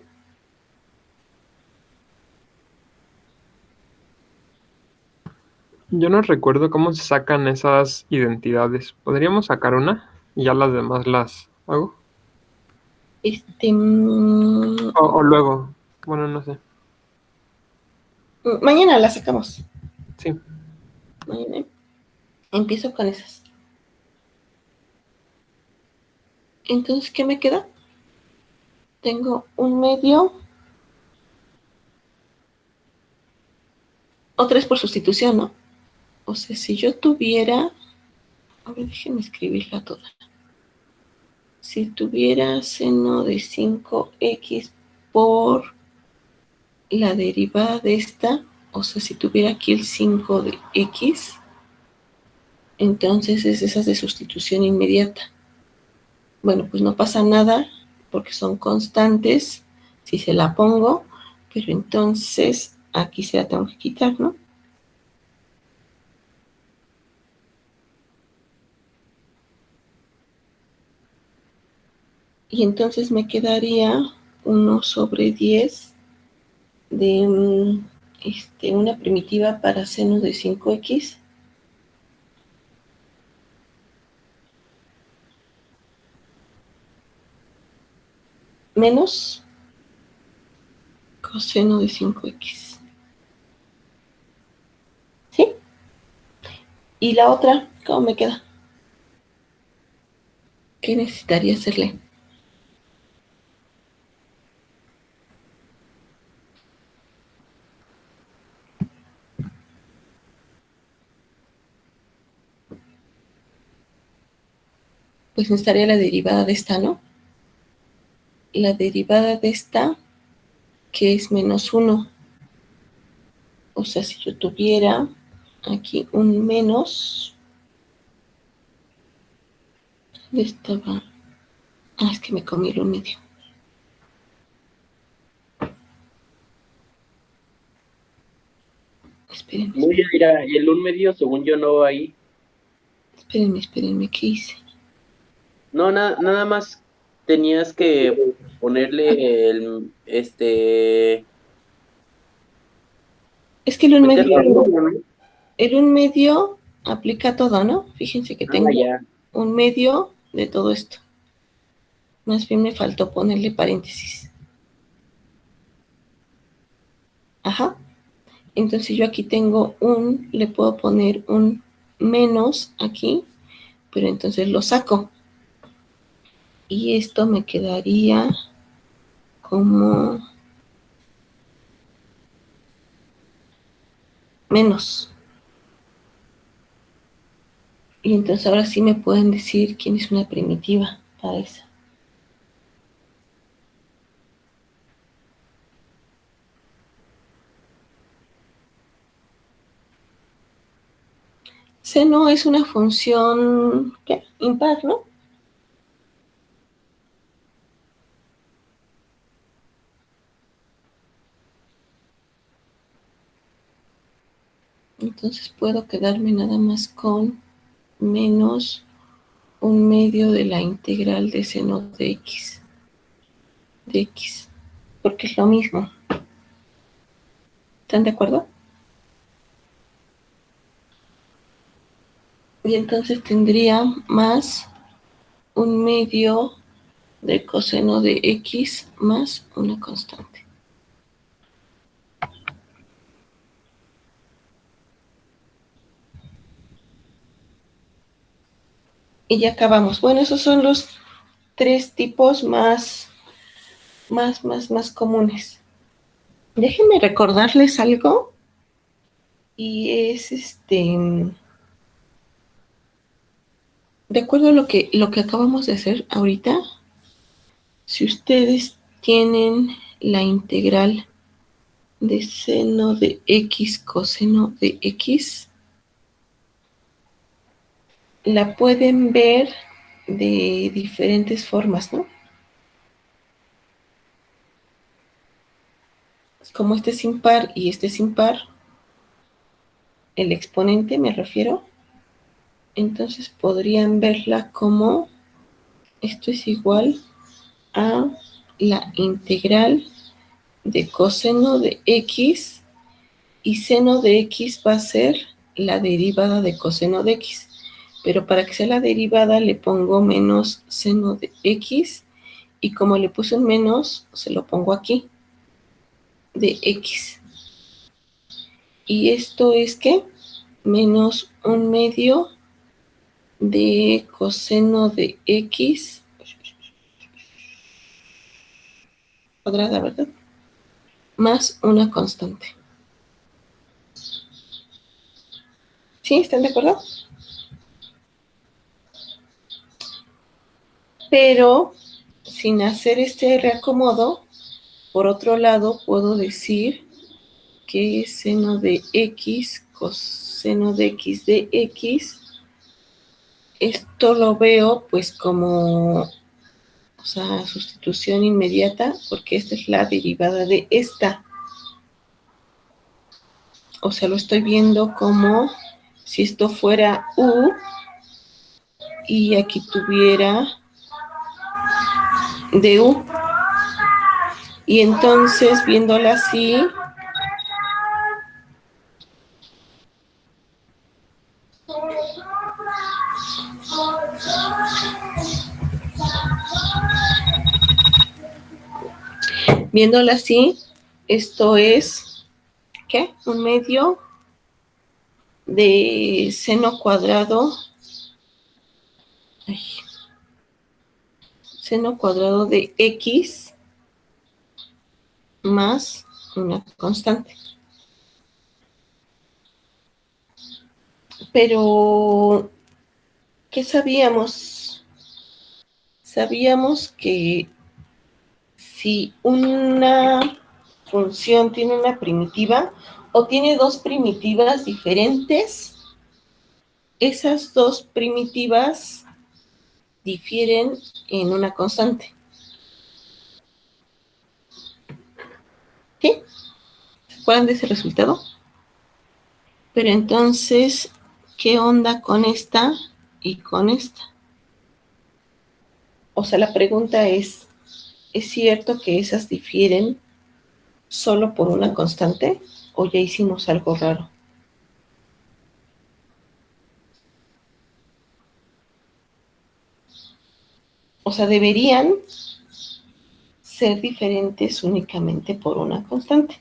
Yo no recuerdo cómo se sacan esas identidades. ¿Podríamos sacar una? Y ya las demás las hago. O luego. Bueno, no sé. Mañana la sacamos. Sí. Mañana empiezo con esas. Entonces, ¿qué me queda? Tengo 1/2 o 3 por sustitución, ¿no? O sea, si yo tuviera... A ver, déjenme escribirla toda. Si tuviera seno de 5x por la derivada de esta, o sea, si tuviera aquí el 5 de x, entonces es esas de sustitución inmediata. Bueno, pues no pasa nada porque son constantes si se la pongo, pero entonces aquí se la tengo que quitar, ¿no? Y entonces me quedaría 1/10 de una primitiva para seno de 5x menos coseno de 5x. ¿Sí? Y la otra, ¿cómo me queda? ¿Qué necesitaría hacerle? Pues necesitaría la derivada de esta, ¿no? La derivada de esta, que es menos 1. O sea, si yo tuviera aquí un menos, ¿dónde estaba? Ah, es que me comí el 1/2. Espérenme. Muy bien, mira, y el 1/2, según yo, no va ahí. Espérenme, ¿qué hice? No, nada más tenías que ponerle Es que el un medio, meterlo. el un medio aplica todo, ¿no? Fíjense que tengo Ya. un medio de todo esto. Más bien me faltó ponerle paréntesis. Ajá. Entonces yo aquí tengo le puedo poner un menos aquí, pero entonces lo saco. Y esto me quedaría como menos. Y entonces ahora sí me pueden decir quién es una primitiva para esa. Seno es una función, ¿qué? Impar, ¿no? Entonces puedo quedarme nada más con menos un medio de la integral de seno de x. Porque es lo mismo. ¿Están de acuerdo? Y entonces tendría más un medio de coseno de x más una constante. Y ya acabamos. Bueno, esos son los tres tipos más comunes. Déjenme recordarles algo. Y es de acuerdo a lo que acabamos de hacer ahorita, si ustedes tienen la integral de seno de x coseno de x, la pueden ver de diferentes formas, ¿no? Como este es impar y este es impar, el exponente me refiero, entonces podrían verla como esto es igual a la integral de coseno de x y seno de x va a ser la derivada de coseno de x. Pero para que sea la derivada le pongo menos seno de x y como le puse un menos, se lo pongo aquí, de x. Y esto es que menos un medio de coseno de x cuadrada, ¿verdad? Más una constante. ¿Sí? ¿Están de acuerdo? Pero sin hacer este reacomodo, por otro lado, puedo decir que seno de x, coseno de x, esto lo veo pues como, o sea, sustitución inmediata, porque esta es la derivada de esta. O sea, lo estoy viendo como si esto fuera u y aquí tuviera du. Y entonces, viéndola así, esto es, ¿qué? Un medio de seno cuadrado, seno cuadrado de x más una constante. Pero, ¿qué sabíamos? Sabíamos que si una función tiene una primitiva o tiene dos primitivas diferentes, esas dos primitivas difieren en una constante. ¿Sí? ¿Se acuerdan de ese resultado? Pero entonces, ¿qué onda con esta y con esta? O sea, la pregunta ¿es cierto que esas difieren solo por una constante o ya hicimos algo raro? O sea, deberían ser diferentes únicamente por una constante.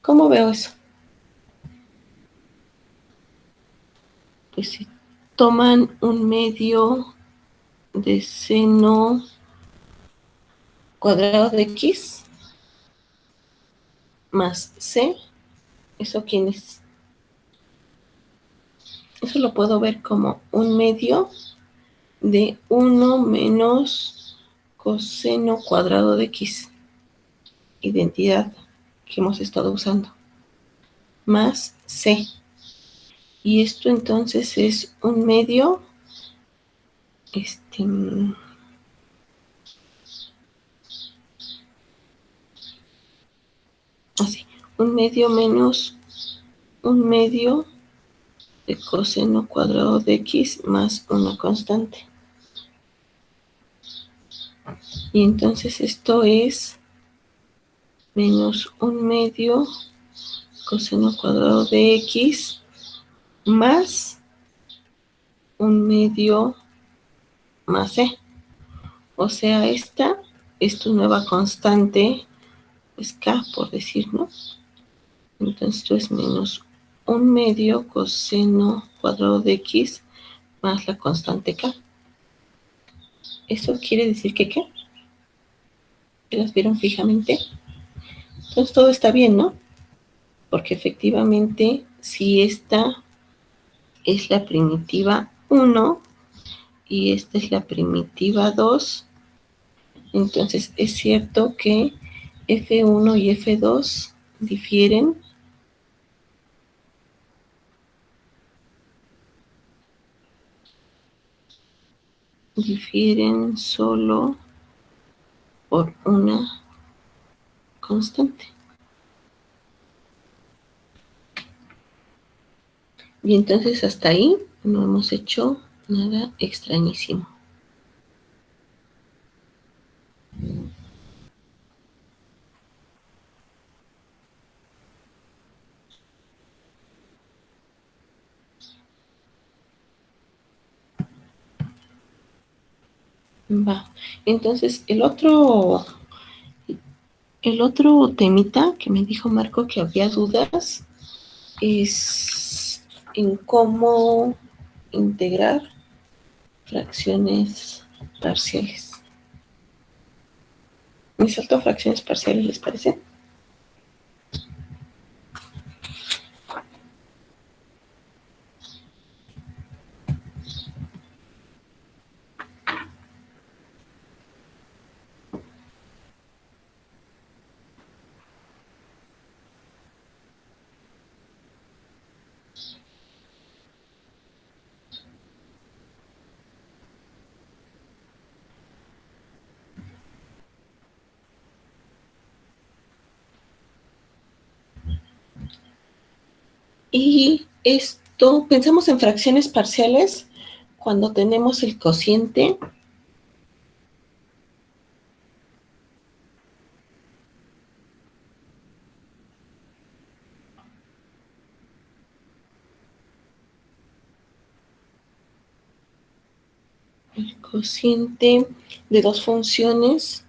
¿Cómo veo eso? Pues si toman un medio de seno cuadrado de x más c, ¿eso quién es? Eso lo puedo ver como un medio de 1 menos coseno cuadrado de x, identidad que hemos estado usando, más c. Y esto entonces es un medio, así, un medio menos un medio de coseno cuadrado de x más una constante. Y entonces esto es menos un medio coseno cuadrado de x más un medio más c. O sea, esta es tu nueva constante, pues k, por decir, ¿no? Entonces esto es menos un medio coseno cuadrado de x más la constante k. ¿Eso quiere decir que qué? ¿Que las vieron fijamente? Entonces todo está bien, ¿no? Porque efectivamente, si esta es la primitiva 1 y esta es la primitiva 2, entonces es cierto que F1 y F2 difieren solo por una constante. Y entonces hasta ahí no hemos hecho nada extrañísimo. Va. Entonces el otro temita que me dijo Marco que había dudas es en cómo integrar fracciones parciales. ¿Me salto fracciones parciales, les parece? Y esto, pensamos en fracciones parciales cuando tenemos el cociente de dos funciones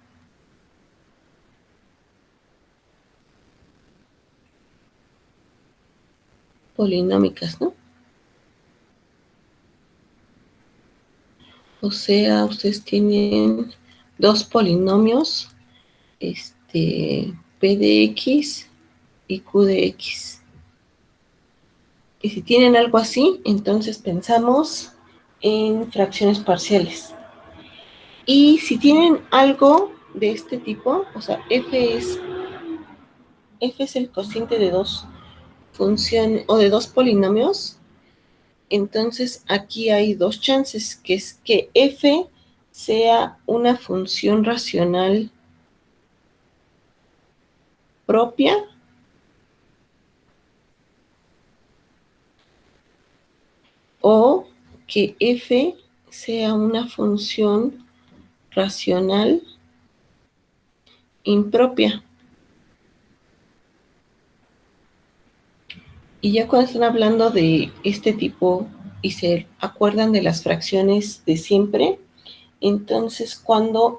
polinómicas, ¿no? O sea, ustedes tienen dos polinomios, P de X y Q de X. Y si tienen algo así, entonces pensamos en fracciones parciales. Y si tienen algo de este tipo, o sea, F es el cociente de dos funciones o de dos polinomios, entonces aquí hay dos chances, que es que F sea una función racional propia o que f sea una función racional impropia. Y ya cuando están hablando de este tipo y se acuerdan de las fracciones de siempre, entonces cuando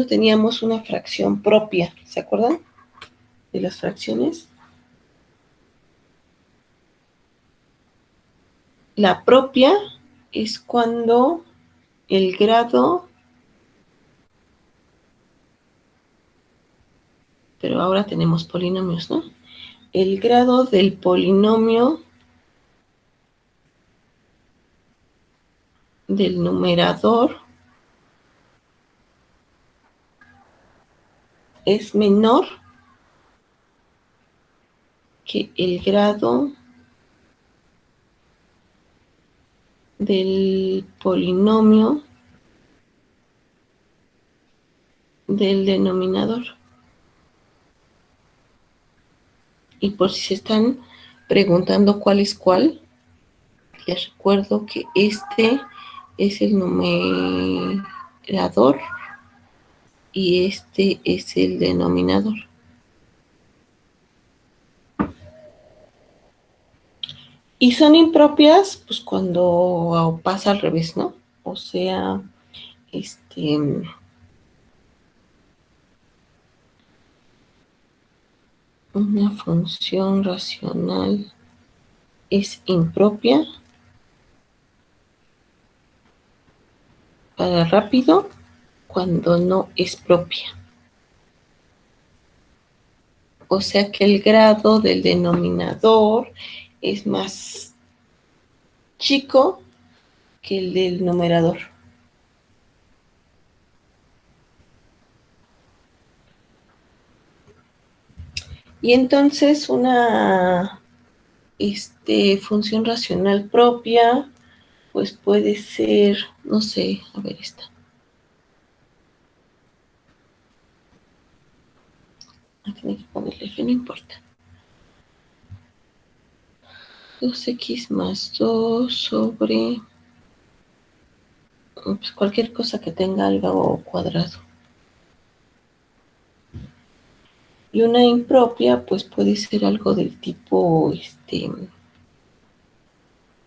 teníamos una fracción propia, ¿se acuerdan de las fracciones? La propia es cuando el grado, pero ahora tenemos polinomios, ¿no? El grado del polinomio del numerador es menor que el grado del polinomio del denominador. Y por si se están preguntando cuál es cuál, les recuerdo que este es el numerador y este es el denominador. Y son impropias, pues cuando pasa al revés, ¿no? O sea, una función racional es impropia para rápido cuando no es propia. O sea que el grado del denominador es más chico que el del numerador. Y entonces una función racional propia, pues puede ser, no sé, a ver esta. Aquí hay que ponerle F, no importa. 2x más 2 sobre pues cualquier cosa que tenga algo cuadrado. Y una impropia, pues puede ser algo del tipo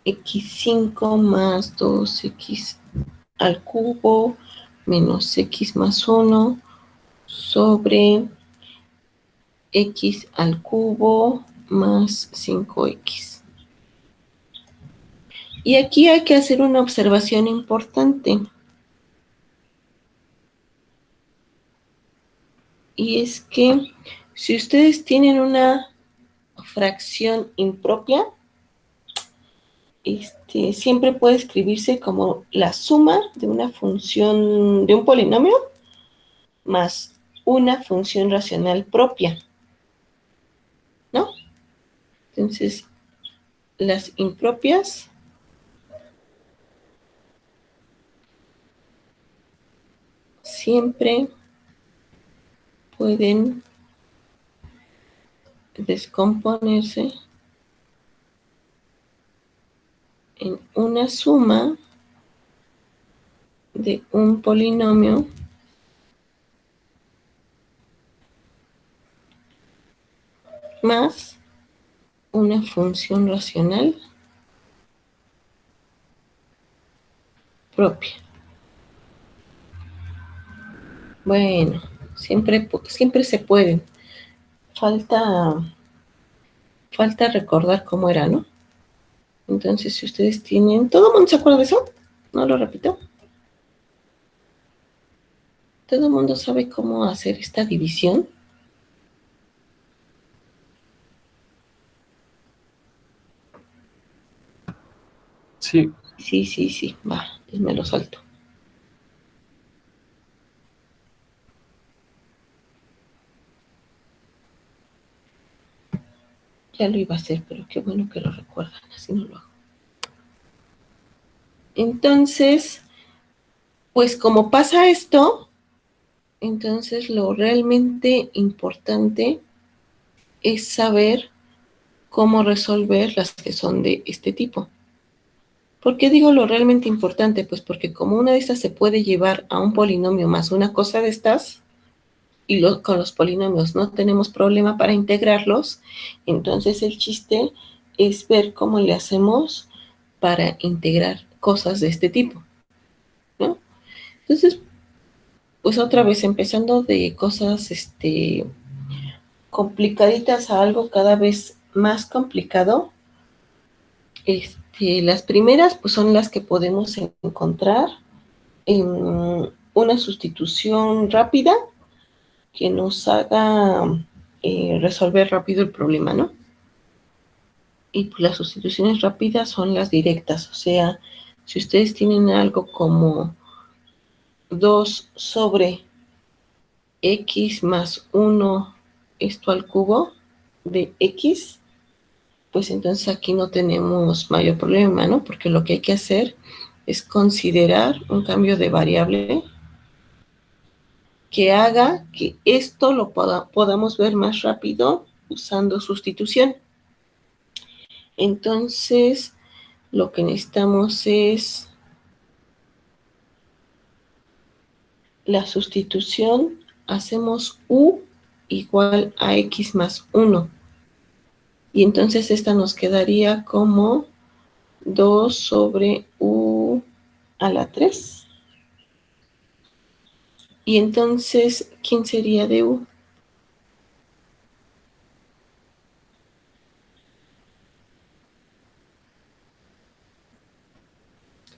x5 más 2x al cubo menos x más 1 sobre x al cubo más 5x. Y aquí hay que hacer una observación importante. Y es que si ustedes tienen una fracción impropia, siempre puede escribirse como la suma de una función, de un polinomio, más una función racional propia, ¿no? Entonces, las impropias siempre pueden descomponerse en una suma de un polinomio más una función racional propia. Bueno, siempre se pueden. Falta recordar cómo era, ¿no? Entonces, si ustedes tienen... ¿Todo el mundo se acuerda de eso? No lo repito. ¿Todo el mundo sabe cómo hacer esta división? Sí. Sí. Va, pues me lo salto. Ya lo iba a hacer, pero qué bueno que lo recuerdan, así no lo hago. Entonces, pues como pasa esto, entonces lo realmente importante es saber cómo resolver las que son de este tipo. ¿Por qué digo lo realmente importante? Pues porque como una de estas se puede llevar a un polinomio más una cosa de estas, y con los polinomios no tenemos problema para integrarlos, entonces el chiste es ver cómo le hacemos para integrar cosas de este tipo, ¿no? Entonces, pues otra vez empezando de cosas complicaditas a algo cada vez más complicado. Las primeras pues son las que podemos encontrar en una sustitución rápida que nos haga resolver rápido el problema, ¿no? Y pues las sustituciones rápidas son las directas, o sea, si ustedes tienen algo como 2 sobre x más 1, esto al cubo de x, pues entonces aquí no tenemos mayor problema, ¿no? Porque lo que hay que hacer es considerar un cambio de variable que haga que esto lo podamos ver más rápido usando sustitución. Entonces, lo que necesitamos es la sustitución. Hacemos u igual a x más 1. Y entonces esta nos quedaría como 2 sobre u a la 3. Y entonces, ¿quién sería de u?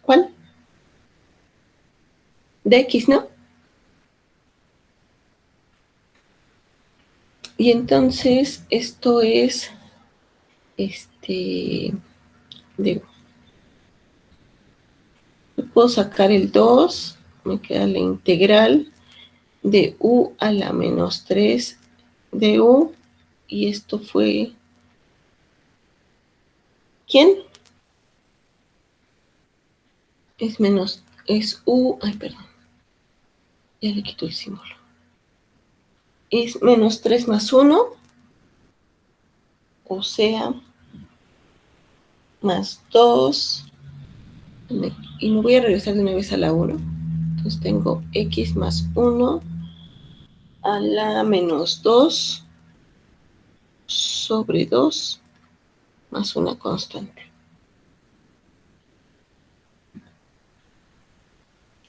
¿Cuál? De x, ¿no? Y entonces esto es de u. Puedo sacar el 2, me queda la integral de u a la menos 3 de u, y esto fue, ¿quién? Es u, ay, perdón, ya le quito el símbolo. Es menos 3 más 1, o sea, más 2, y me voy a regresar de una vez a la 1. Entonces tengo x más 1 a la menos 2 sobre 2 más una constante.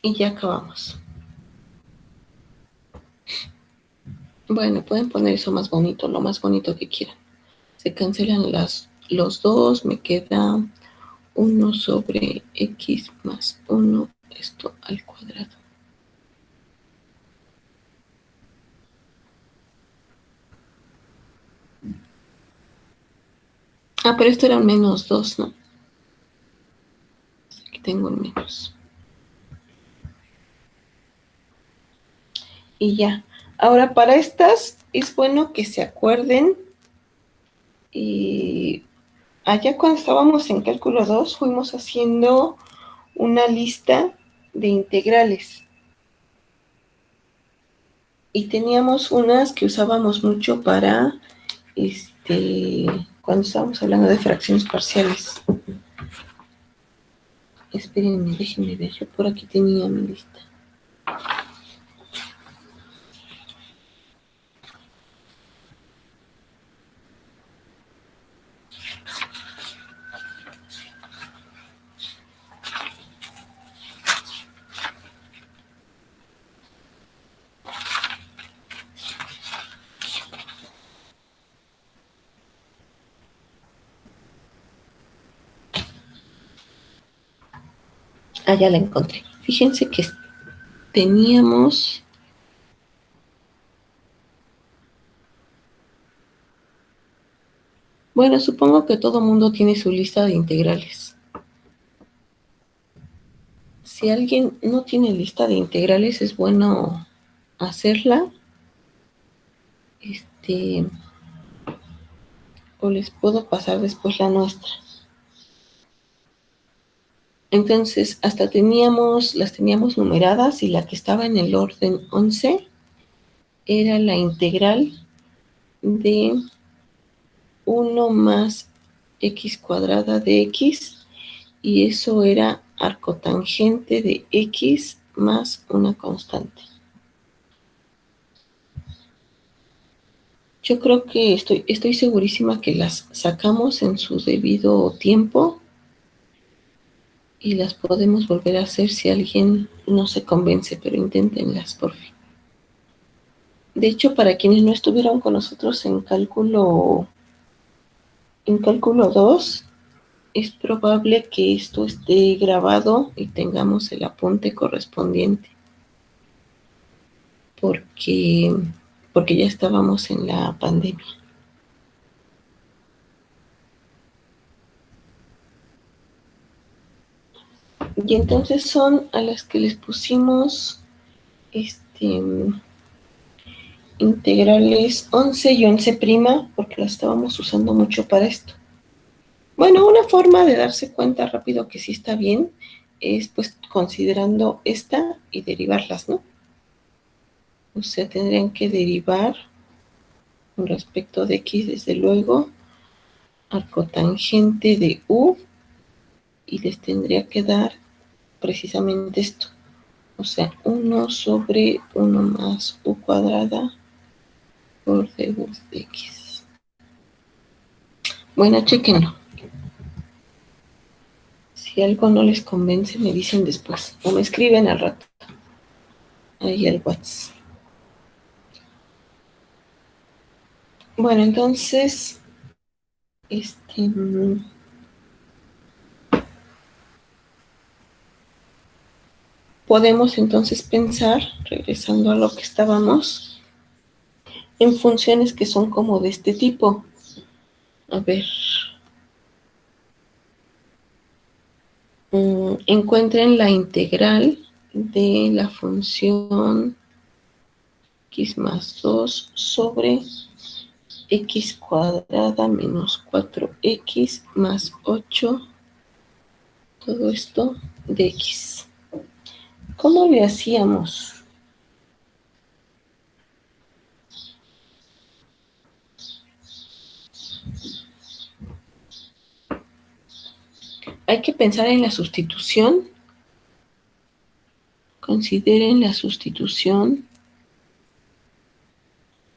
Y ya acabamos. Bueno, pueden poner eso más bonito, lo más bonito que quieran. Se cancelan los dos, me queda 1 sobre x más 1, esto al cuadrado. Ah, pero esto era menos 2, ¿no? Aquí tengo el menos. Y ya. Ahora, para estas, es bueno que se acuerden. Y allá cuando estábamos en cálculo 2, fuimos haciendo una lista de integrales. Y teníamos unas que usábamos mucho para, cuando estábamos hablando de fracciones parciales. Espérenme, déjenme ver, yo por aquí tenía mi lista. Ah, ya la encontré. Fíjense que teníamos... Bueno, supongo que todo mundo tiene su lista de integrales. Si alguien no tiene lista de integrales, es bueno hacerla. O les puedo pasar después la nuestra. Entonces, hasta las teníamos numeradas, y la que estaba en el orden 11 era la integral de 1 más x cuadrada de x, y eso era arcotangente de x más una constante. Yo creo que estoy segurísima que las sacamos en su debido tiempo y las podemos volver a hacer si alguien no se convence, pero inténtenlas, por fin. De hecho, para quienes no estuvieron con nosotros en cálculo 2, es probable que esto esté grabado y tengamos el apunte correspondiente, porque ya estábamos en la pandemia. Y entonces son a las que les pusimos integrales 11 y 11', porque las estábamos usando mucho para esto. Bueno, una forma de darse cuenta rápido que sí está bien es pues considerando esta y derivarlas, ¿no? O sea, tendrían que derivar con respecto de x, desde luego, arcotangente de u, y les tendría que dar precisamente esto. O sea, 1 sobre 1 más u cuadrada por du de x. Bueno, chequenlo. Si algo no les convence, me dicen después. O me escriben al rato. Ahí el WhatsApp. Bueno, entonces, podemos entonces pensar, regresando a lo que estábamos, en funciones que son como de este tipo. A ver. Encuentren la integral de la función x más 2 sobre x cuadrada menos 4x más 8, todo esto de x. ¿Cómo le hacíamos? Hay que pensar en la sustitución. Consideren la sustitución.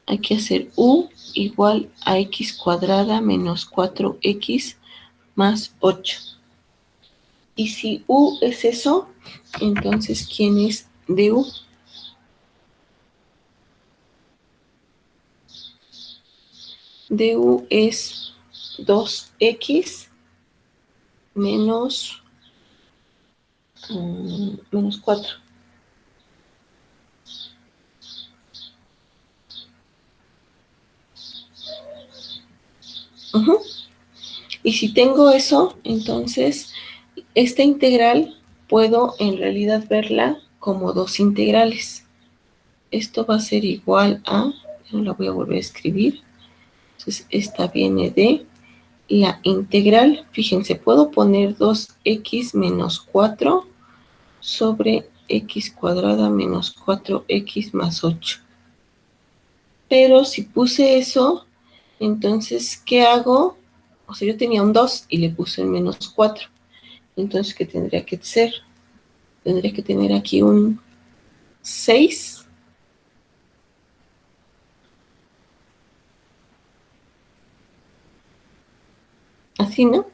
Hay que hacer u igual a x cuadrada menos 4x más 8. Y si u es eso, entonces, ¿quién es du? Du es 2x menos 4. Y si tengo eso, entonces esta integral puedo en realidad verla como dos integrales. Esto va a ser igual a, no la voy a volver a escribir, entonces esta viene de la integral, fíjense, puedo poner 2x menos 4 sobre x cuadrada menos 4x más 8. Pero si puse eso, entonces, ¿qué hago? O sea, yo tenía un 2 y le puse un menos 4. Entonces, ¿qué tendría que ser? Tendría que tener aquí un 6. Así, ¿no?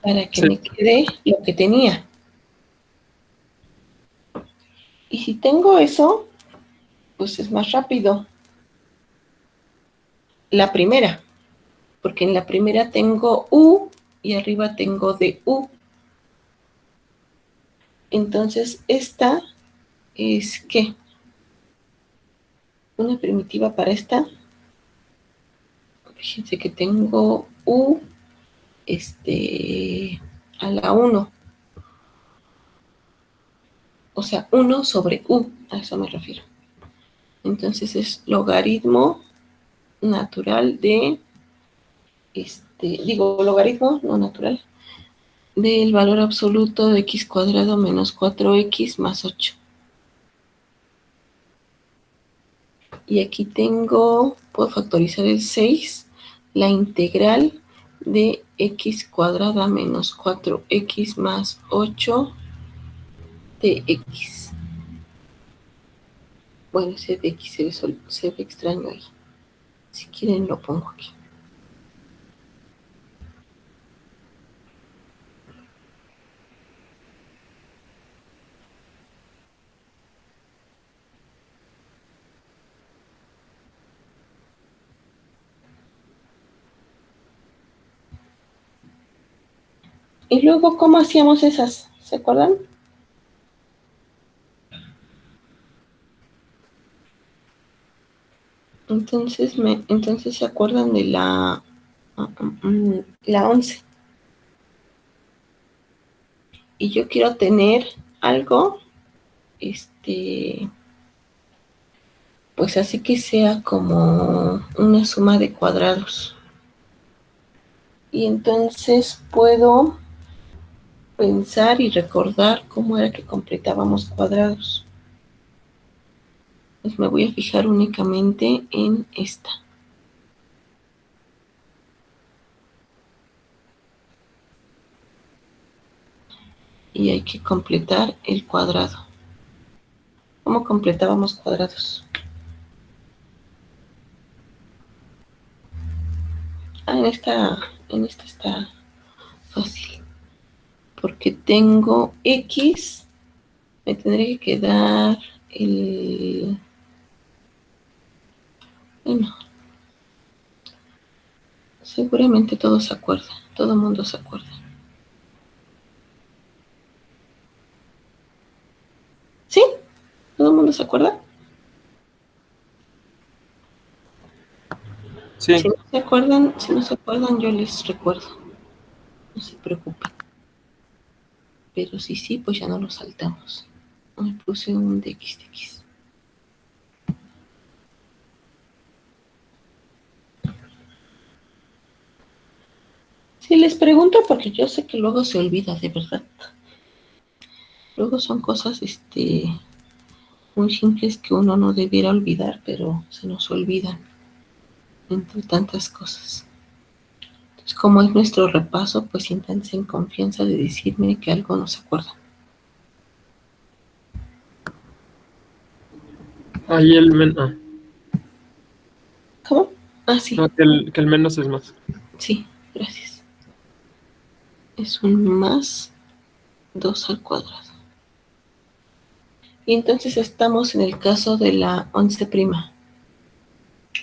Para que me quede lo que tenía. Y si tengo eso, pues es más rápido. La primera, porque en la primera tengo u y arriba tengo du. Entonces, esta es, ¿qué? Una primitiva para esta. Fíjense que tengo u a la 1. O sea, 1 sobre u, a eso me refiero. Entonces es logaritmo natural de, logaritmo no natural, del valor absoluto de x cuadrado menos 4x más 8. Y aquí tengo, puedo factorizar el 6, la integral de x cuadrada menos 4x más 8 de x. Bueno, ese de x se ve extraño ahí. Si quieren lo pongo aquí. Y luego, ¿cómo hacíamos esas? ¿Se acuerdan? Entonces se acuerdan de la 11. Y yo quiero tener algo, pues así que sea como una suma de cuadrados. Y entonces puedo pensar y recordar cómo era que completábamos cuadrados. Pues me voy a fijar únicamente en esta. Y hay que completar el cuadrado. ¿Cómo completábamos cuadrados? En esta está fácil. Porque tengo x, me tendría que quedar el... Bueno, seguramente todos se acuerdan, todo el mundo se acuerda. ¿Sí? ¿Todo el mundo se acuerda? Sí. Si no se acuerdan, yo les recuerdo. No se preocupen. Pero si sí, pues ya no lo saltamos. Me puse un de x. Sí, les pregunto porque yo sé que luego se olvida, de verdad. Luego son cosas, muy simples que uno no debiera olvidar, pero se nos olvidan entre tantas cosas. Entonces, como es nuestro repaso, pues siéntanse en confianza de decirme que algo no se acuerda. Ahí el menos. ¿Cómo? Ah, sí. No, que el menos es más. Sí, gracias. Es un más 2 al cuadrado. Y entonces estamos en el caso de la 11'.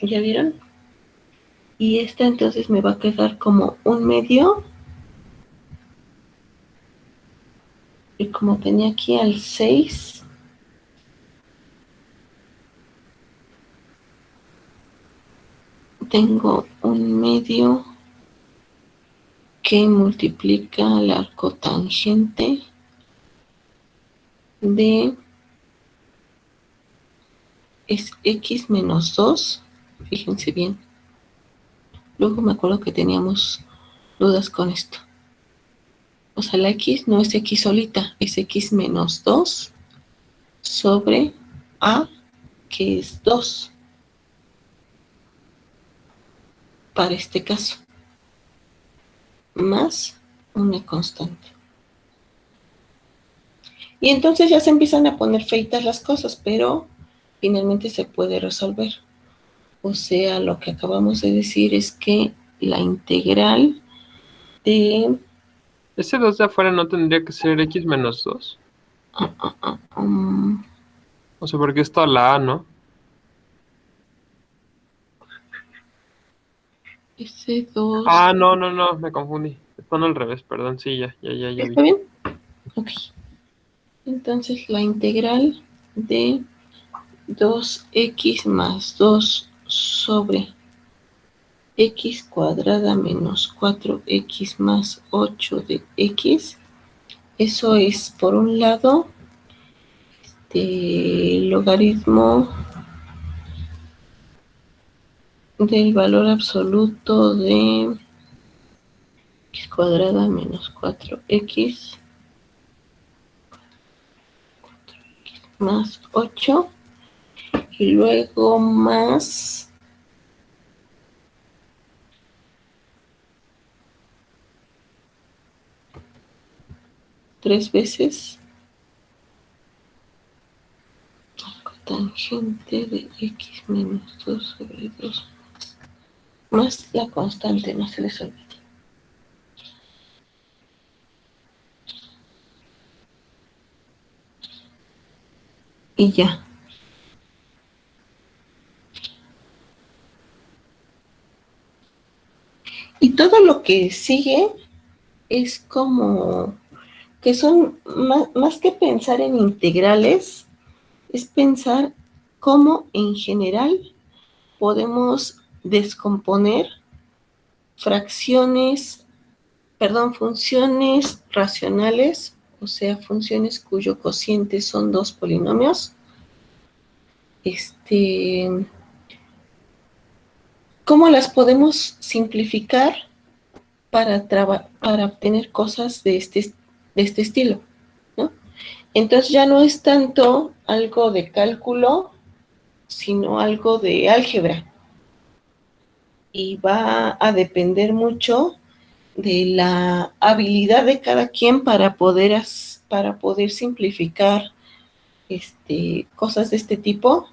¿Ya vieron? Y esta entonces me va a quedar como un medio. Y como tenía aquí al 6, tengo un medio que multiplica la cotangente de es x menos 2. Fíjense bien. Luego me acuerdo que teníamos dudas con esto. O sea, la x no es x solita, es x menos 2 sobre a, que es 2, para este caso, más una constante. Y entonces ya se empiezan a poner feitas las cosas, pero finalmente se puede resolver. O sea, lo que acabamos de decir es que la integral de... Ese 2 de afuera no tendría que ser x menos 2. O sea, porque es toda la a, ¿no? ese 2... Ah, no, me confundí. Están al revés, perdón. Sí, ya vi. ¿Está bien? Ok. Entonces la integral de 2x más 2 sobre x cuadrada menos 4x más 8 de x, eso es por un lado el logaritmo del valor absoluto de x cuadrada menos 4x más 8 y luego más 3 veces la cotangente de x menos 2 sobre 2 más la constante, no se les olvide. Y ya. Y todo lo que sigue es como que son más que pensar en integrales, es pensar cómo en general podemos descomponer funciones racionales, o sea, funciones cuyo cociente son 2 polinomios. ¿Cómo las podemos simplificar para obtener cosas de este estilo, ¿no? Entonces ya no es tanto algo de cálculo, sino algo de álgebra. Y va a depender mucho de la habilidad de cada quien para poder simplificar cosas de este tipo,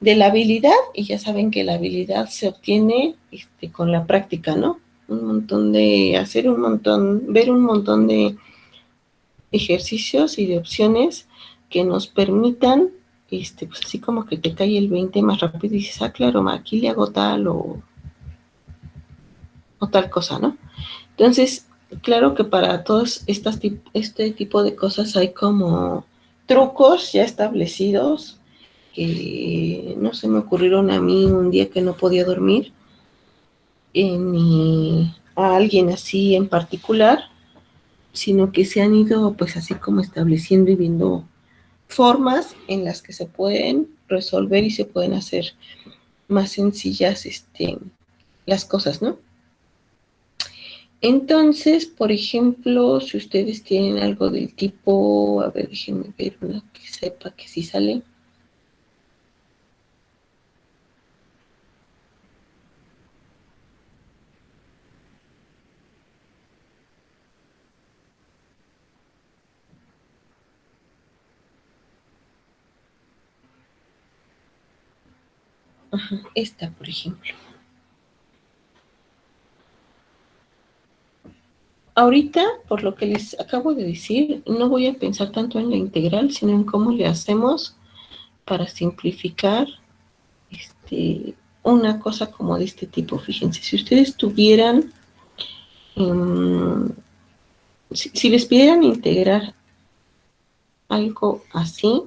de la habilidad, y ya saben que la habilidad se obtiene con la práctica, ¿no? Ver un montón de ejercicios y de opciones que nos permitan, pues así como que te cae el 20 más rápido y dices, claro, aquí le hago tal o tal cosa, ¿no? Entonces, claro que para todos este tipo de cosas hay como trucos ya establecidos que no se me ocurrieron a mí un día que no podía dormir, ni a alguien así en particular, sino que se han ido pues así como estableciendo y viendo formas en las que se pueden resolver y se pueden hacer más sencillas las cosas, ¿no? Entonces, por ejemplo, si ustedes tienen algo del tipo, a ver, déjenme ver una que sepa que sí sale. Ajá, esta, por ejemplo. Ahorita, por lo que les acabo de decir, no voy a pensar tanto en la integral, sino en cómo le hacemos para simplificar una cosa como de este tipo. Fíjense, si ustedes tuvieran, si les pidieran integrar algo así,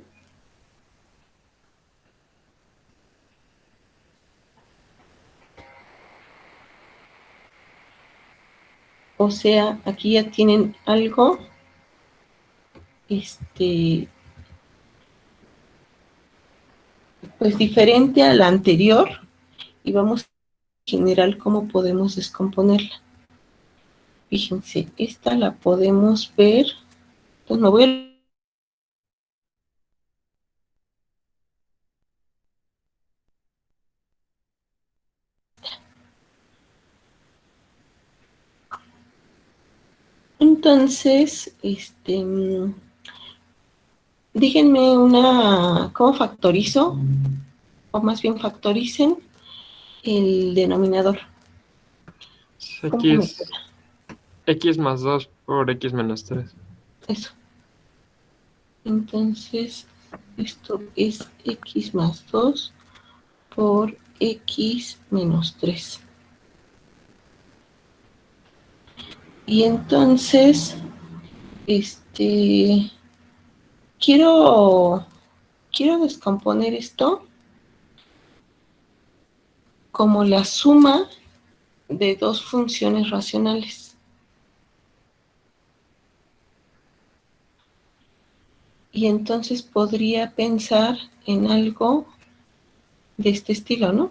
o sea, aquí ya tienen algo, pues diferente a la anterior, y vamos a generar cómo podemos descomponerla. Fíjense, esta la podemos ver, pues me voy a... Entonces, díganme ¿cómo factorizo? O más bien factoricen el denominador. X más 2 por X menos 3. Eso. Entonces, esto es X más 2 por X menos 3. Y entonces, quiero descomponer esto como la suma de 2 funciones racionales. Y entonces podría pensar en algo de este estilo, ¿no?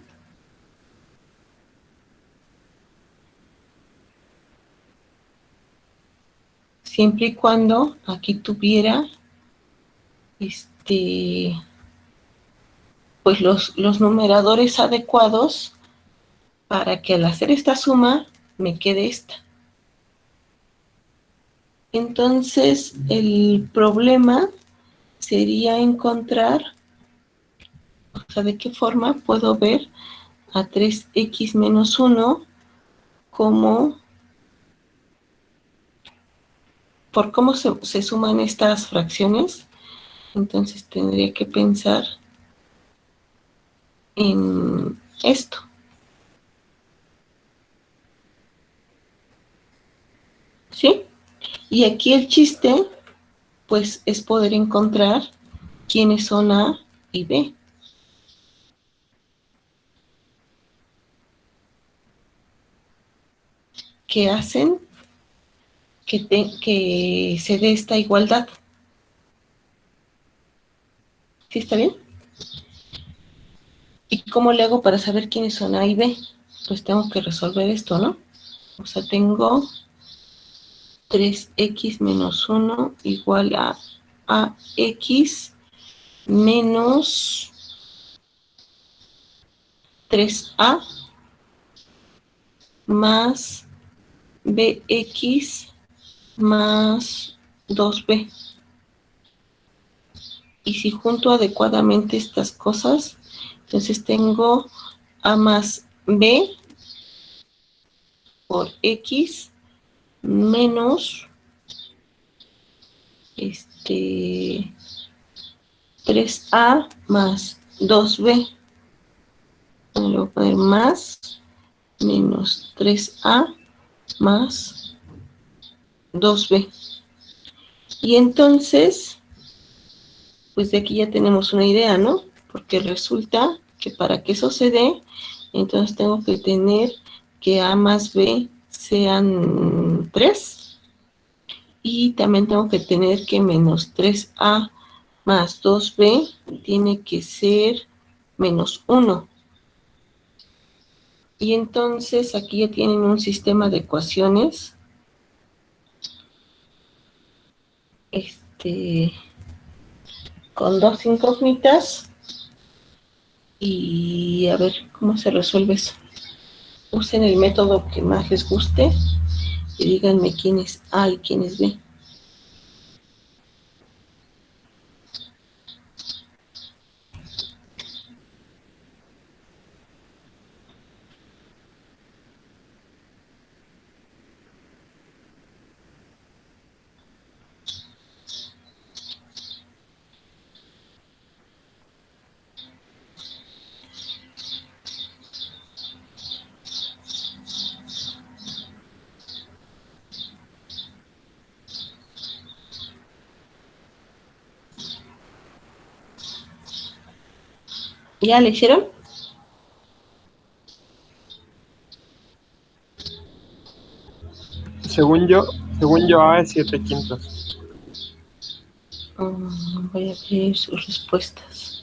Siempre y cuando aquí tuviera pues los numeradores adecuados para que al hacer esta suma me quede esta. Entonces, el problema sería encontrar, o sea, de qué forma puedo ver a 3x menos 1 como, por cómo se suman estas fracciones. Entonces tendría que pensar en esto. ¿Sí? Y aquí el chiste, pues, es poder encontrar quiénes son A y B. Que hacen que se dé esta igualdad. ¿Sí está bien? ¿Y cómo le hago para saber quiénes son A y B? Pues tengo que resolver esto, ¿no? O sea, tengo 3x menos 1 igual a ax menos 3a más bx más 2b. Y si junto adecuadamente estas cosas, entonces tengo a más b por x menos 3a más 2b. Le voy a poner más menos 3a más 2b. Y entonces, pues de aquí ya tenemos una idea, ¿no? Porque resulta que para que eso se dé, entonces tengo que tener que a más b sean 3. Y también tengo que tener que menos 3a más 2b tiene que ser menos 1. Y entonces aquí ya tienen un sistema de ecuaciones con dos incógnitas. Y a ver cómo se resuelve eso. Usen el método que más les guste y díganme quién es A y quién es B. ¿Ya le hicieron? Según yo A es 7 quintos. Voy a ver sus respuestas.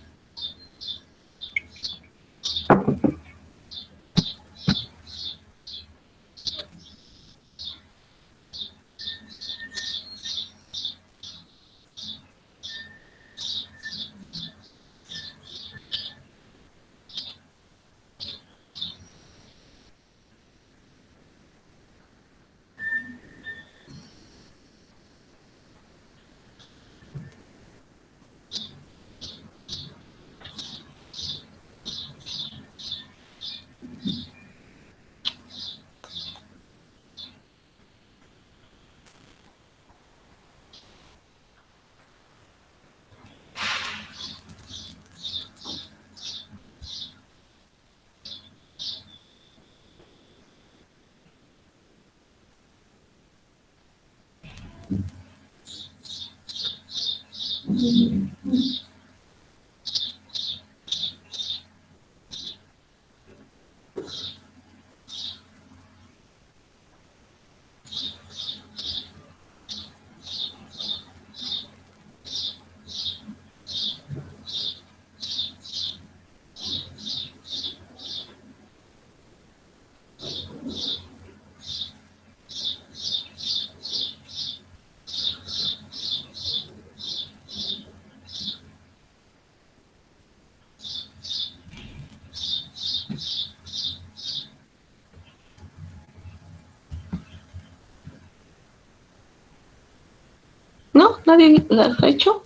¿No? ¿Nadie las ha hecho?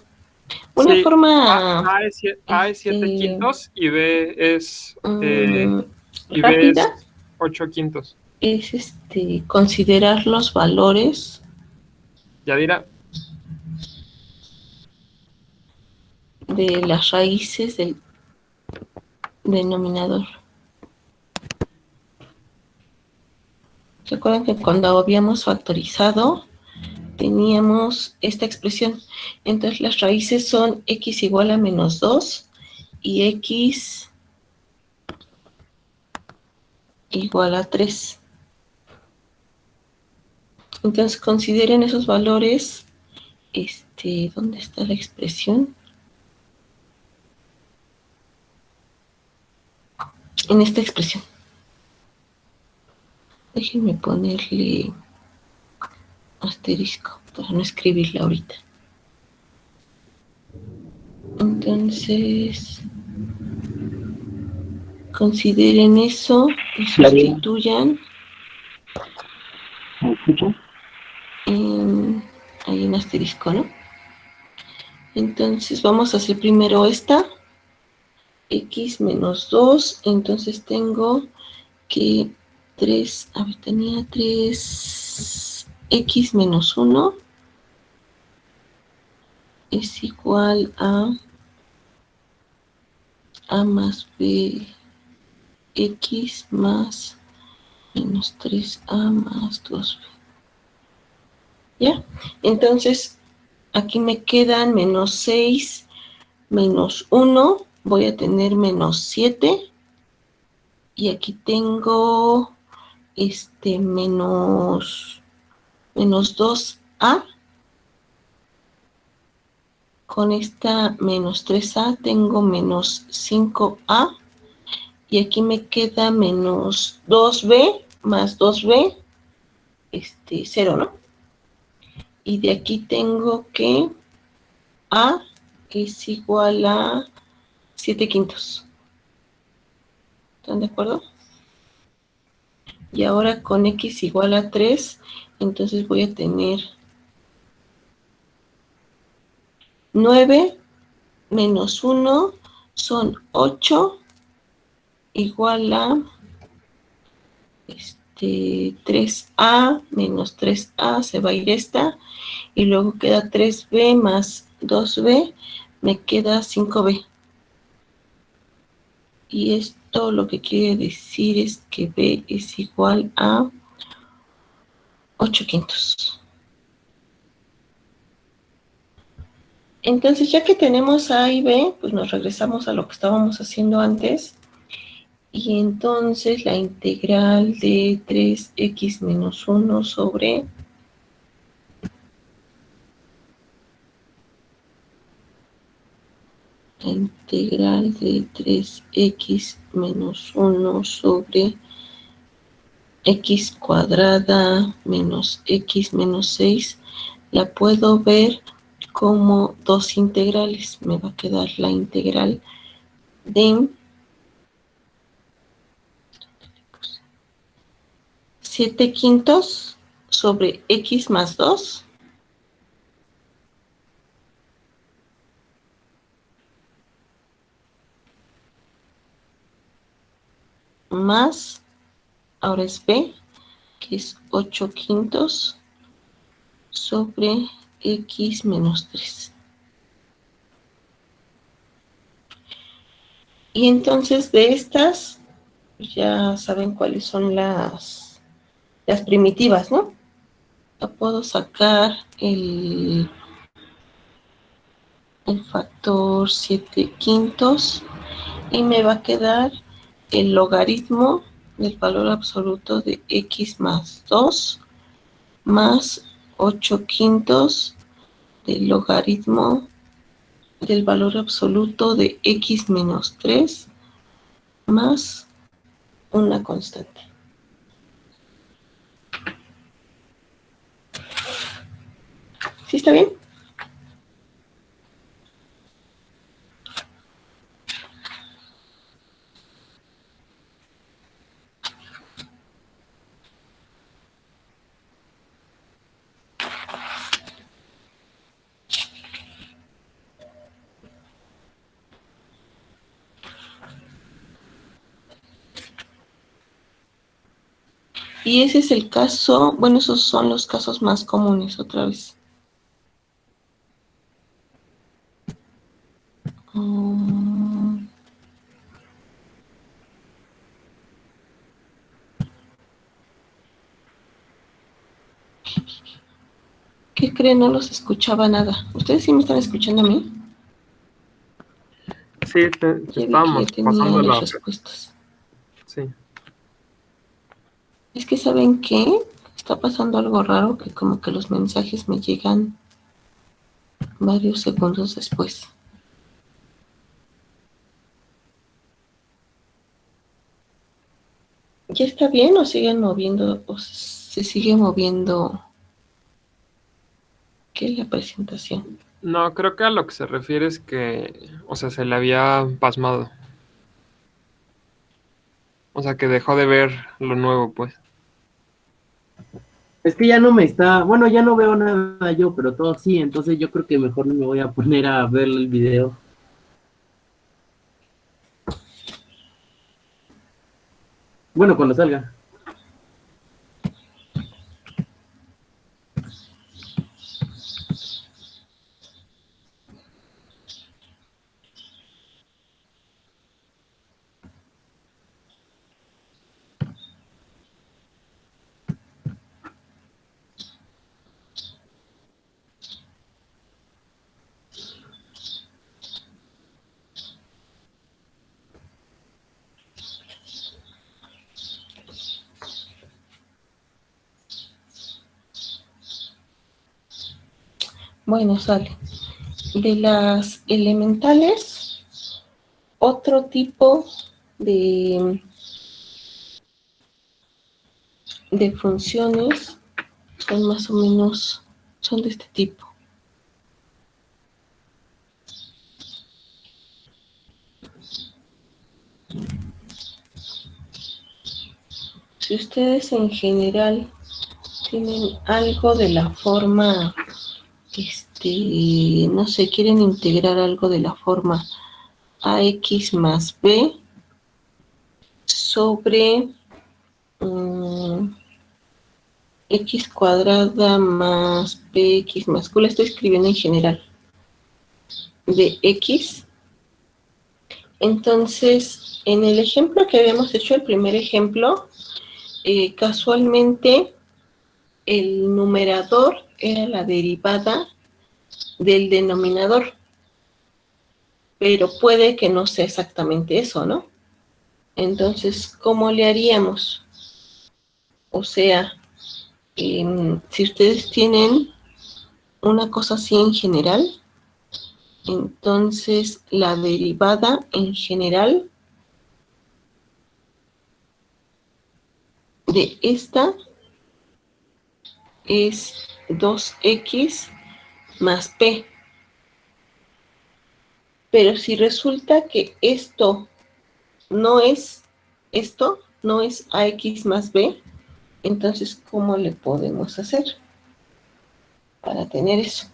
Una Sí, forma A es 7 quintos y B rápida es 8 quintos. es considerar los valores Yadira, de las raíces del denominador. Recuerden que cuando habíamos factorizado teníamos esta expresión. Entonces las raíces son x igual a menos 2 y x igual a 3. Entonces consideren esos valores. ¿Dónde está la expresión? En esta expresión. Déjenme ponerle asterisco para no escribirla ahorita. Entonces, consideren eso y sustituyan ahí en asterisco, ¿no? Entonces vamos a hacer primero esta, x menos 2, entonces tengo que 3, a ver, tenía 3x menos 1 es igual a más b x más menos 3a más 2b. ¿Ya? Entonces, aquí me quedan menos 6, menos 1, voy a tener menos 7, y aquí tengo menos 2a, con esta menos 3a tengo menos 5a, y aquí me queda menos 2b más 2b, 0, ¿no? Y de aquí tengo que a es igual a 7 quintos. ¿Están de acuerdo? Y ahora con x igual a 3, entonces voy a tener 9 menos 1 son 8, igual a 3a menos 3a, se va a ir esta, y luego queda 3b más 2b, me queda 5b. Y esto lo que quiere decir es que b es igual a 8 quintos. Entonces, ya que tenemos a y b, pues nos regresamos a lo que estábamos haciendo antes. Y entonces la integral de 3x menos 1 sobre la integral de 3x menos 1 sobre x cuadrada menos x menos 6, la puedo ver como dos integrales. Me va a quedar la integral de 7 quintos sobre x más 2 más, ahora es b, que es 8 quintos sobre x menos 3. Y entonces de estas, ya saben cuáles son las primitivas, ¿no? Ya puedo sacar el factor 7 quintos y me va a quedar el logaritmo del valor absoluto de x más 2 más 8 quintos del logaritmo del valor absoluto de x menos 3 más una constante. ¿Sí está bien? Y ese es el caso, bueno, esos son los casos más comunes otra vez. ¿Qué creen? No los escuchaba nada. ¿Ustedes sí me están escuchando a mí? Sí, Ya vi que estábamos ya tenía pasando las la... respuestas. Sí. Es que ¿saben qué? Está pasando algo raro, que como que los mensajes me llegan varios segundos después. ¿Ya está bien o siguen moviendo, o se sigue moviendo? ¿Qué es la presentación? No, creo que a lo que se refiere es que, o sea, se le había pasmado. O sea, que dejó de ver lo nuevo, pues. Es que ya no me está, bueno, ya no veo nada yo, pero todo sí, entonces yo creo que mejor no me voy a poner a ver el video. Bueno, cuando salga. Bueno, sale. De las elementales, otro tipo de funciones son más o menos, son de este tipo. Si ustedes en general tienen algo de la forma, no sé, quieren integrar algo de la forma ax más b sobre x cuadrada más bx más q, la estoy escribiendo en general, de x. Entonces, en el ejemplo que habíamos hecho, el primer ejemplo, casualmente el numerador era la derivada del denominador, pero puede que no sea exactamente eso, ¿no? Entonces, ¿cómo le haríamos? O sea, si ustedes tienen una cosa así en general, entonces la derivada en general de esta es 2x más p. Pero si resulta que esto no es ax más b, entonces, ¿cómo le podemos hacer para tener eso?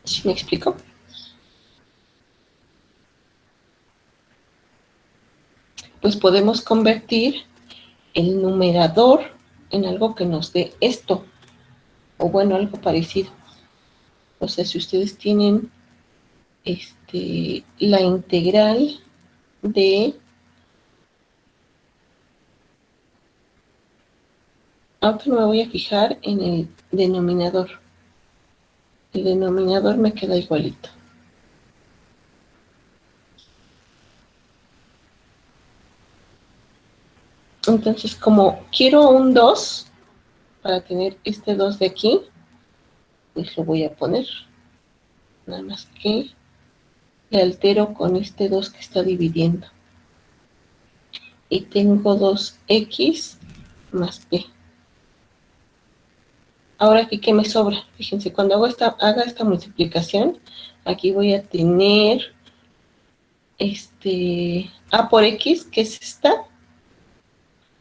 ¿Sí me explico? Pues podemos convertir el numerador en algo que nos dé esto, o bueno, algo parecido. O sea, si ustedes tienen la integral de... Ahora me voy a fijar en el denominador. El denominador me queda igualito. Entonces, como quiero un 2, para tener este 2 de aquí, pues lo voy a poner. Nada más que le altero con este 2 que está dividiendo. Y tengo 2x más p. Ahora aquí, ¿qué me sobra? Fíjense, cuando haga esta multiplicación, aquí voy a tener a por x, que es esta,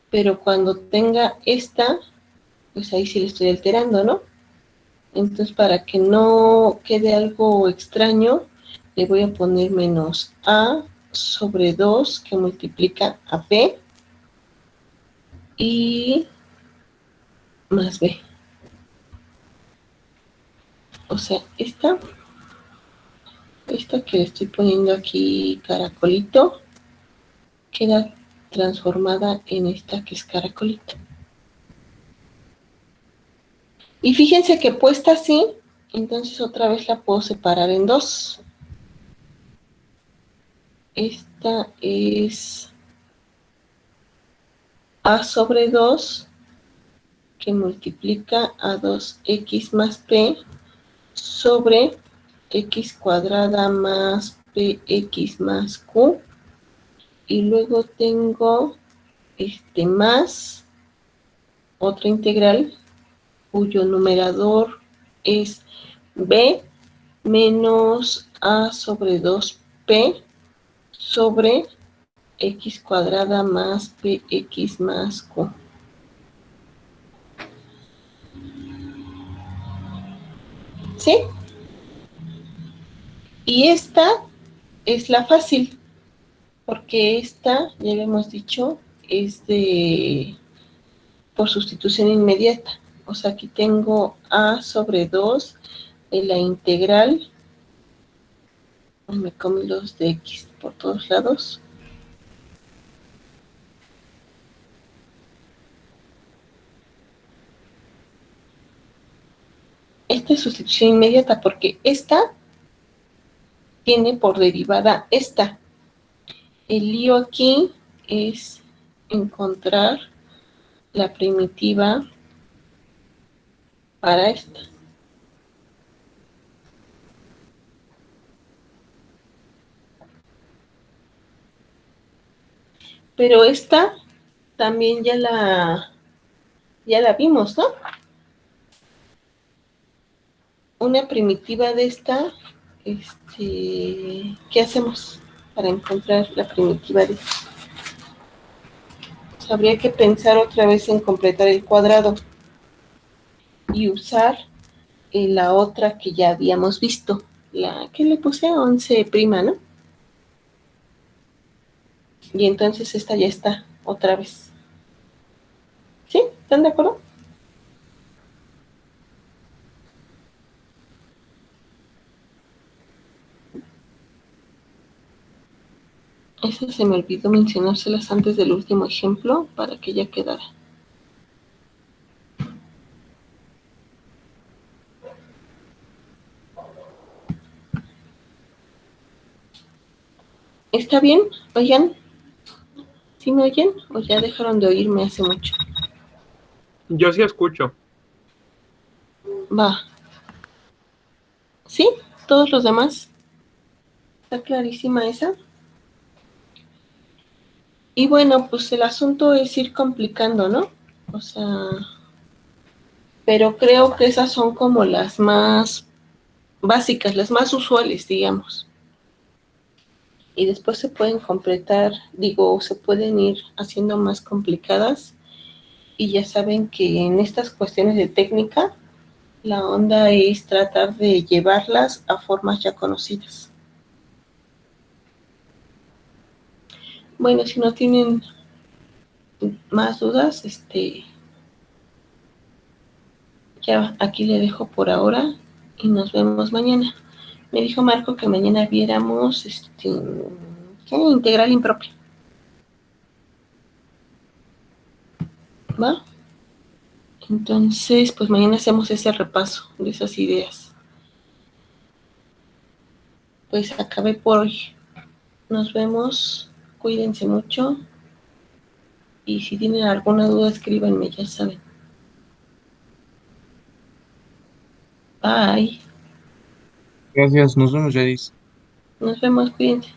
pero cuando tenga esta, pues ahí sí le estoy alterando, ¿no? Entonces, para que no quede algo extraño, le voy a poner menos a sobre 2 que multiplica a P y más B. O sea, esta que le estoy poniendo aquí caracolito queda transformada en esta que es caracolito. Y fíjense que puesta así, entonces otra vez la puedo separar en dos. Esta es A sobre 2 que multiplica a 2x más p sobre x cuadrada más px más q. Y luego tengo más otra integral cuyo numerador es b menos a sobre 2p sobre x cuadrada más px más q. ¿Sí? Y esta es la fácil, porque esta, ya habíamos dicho, es de por sustitución inmediata. O sea, aquí tengo a sobre 2 en la integral. Me comí los de x por todos lados. Esta es sustitución inmediata porque esta tiene por derivada esta. El lío aquí es encontrar la primitiva para esta. Pero esta también ya la vimos, ¿no? Una primitiva de esta, ¿qué hacemos para encontrar la primitiva de esta? Habría que pensar otra vez en completar el cuadrado y usar la otra que ya habíamos visto, la que le puse 11', ¿no? Y entonces esta ya está otra vez. ¿Sí? ¿Están de acuerdo? Eso se me olvidó mencionárselas antes del último ejemplo para que ya quedara. ¿Está bien? Oigan, ¿sí me oyen? ¿O ya dejaron de oírme hace mucho? Yo sí escucho. Va. ¿Sí? ¿Todos los demás? ¿Está clarísima esa? Y bueno, pues el asunto es ir complicando, ¿no? O sea, pero creo que esas son como las más básicas, las más usuales, digamos. Y después se pueden completar, se pueden ir haciendo más complicadas. Y ya saben que en estas cuestiones de técnica, la onda es tratar de llevarlas a formas ya conocidas. Bueno, si no tienen más dudas, ya aquí le dejo por ahora y nos vemos mañana. Me dijo Marco que mañana viéramos ¿qué? Integral impropia. ¿Va? Entonces, pues mañana hacemos ese repaso de esas ideas. Pues acabé por hoy. Nos vemos. Cuídense mucho. Y si tienen alguna duda, escríbanme, ya saben. Bye. Gracias, nos vemos, Jadis. Nos vemos, cuídense.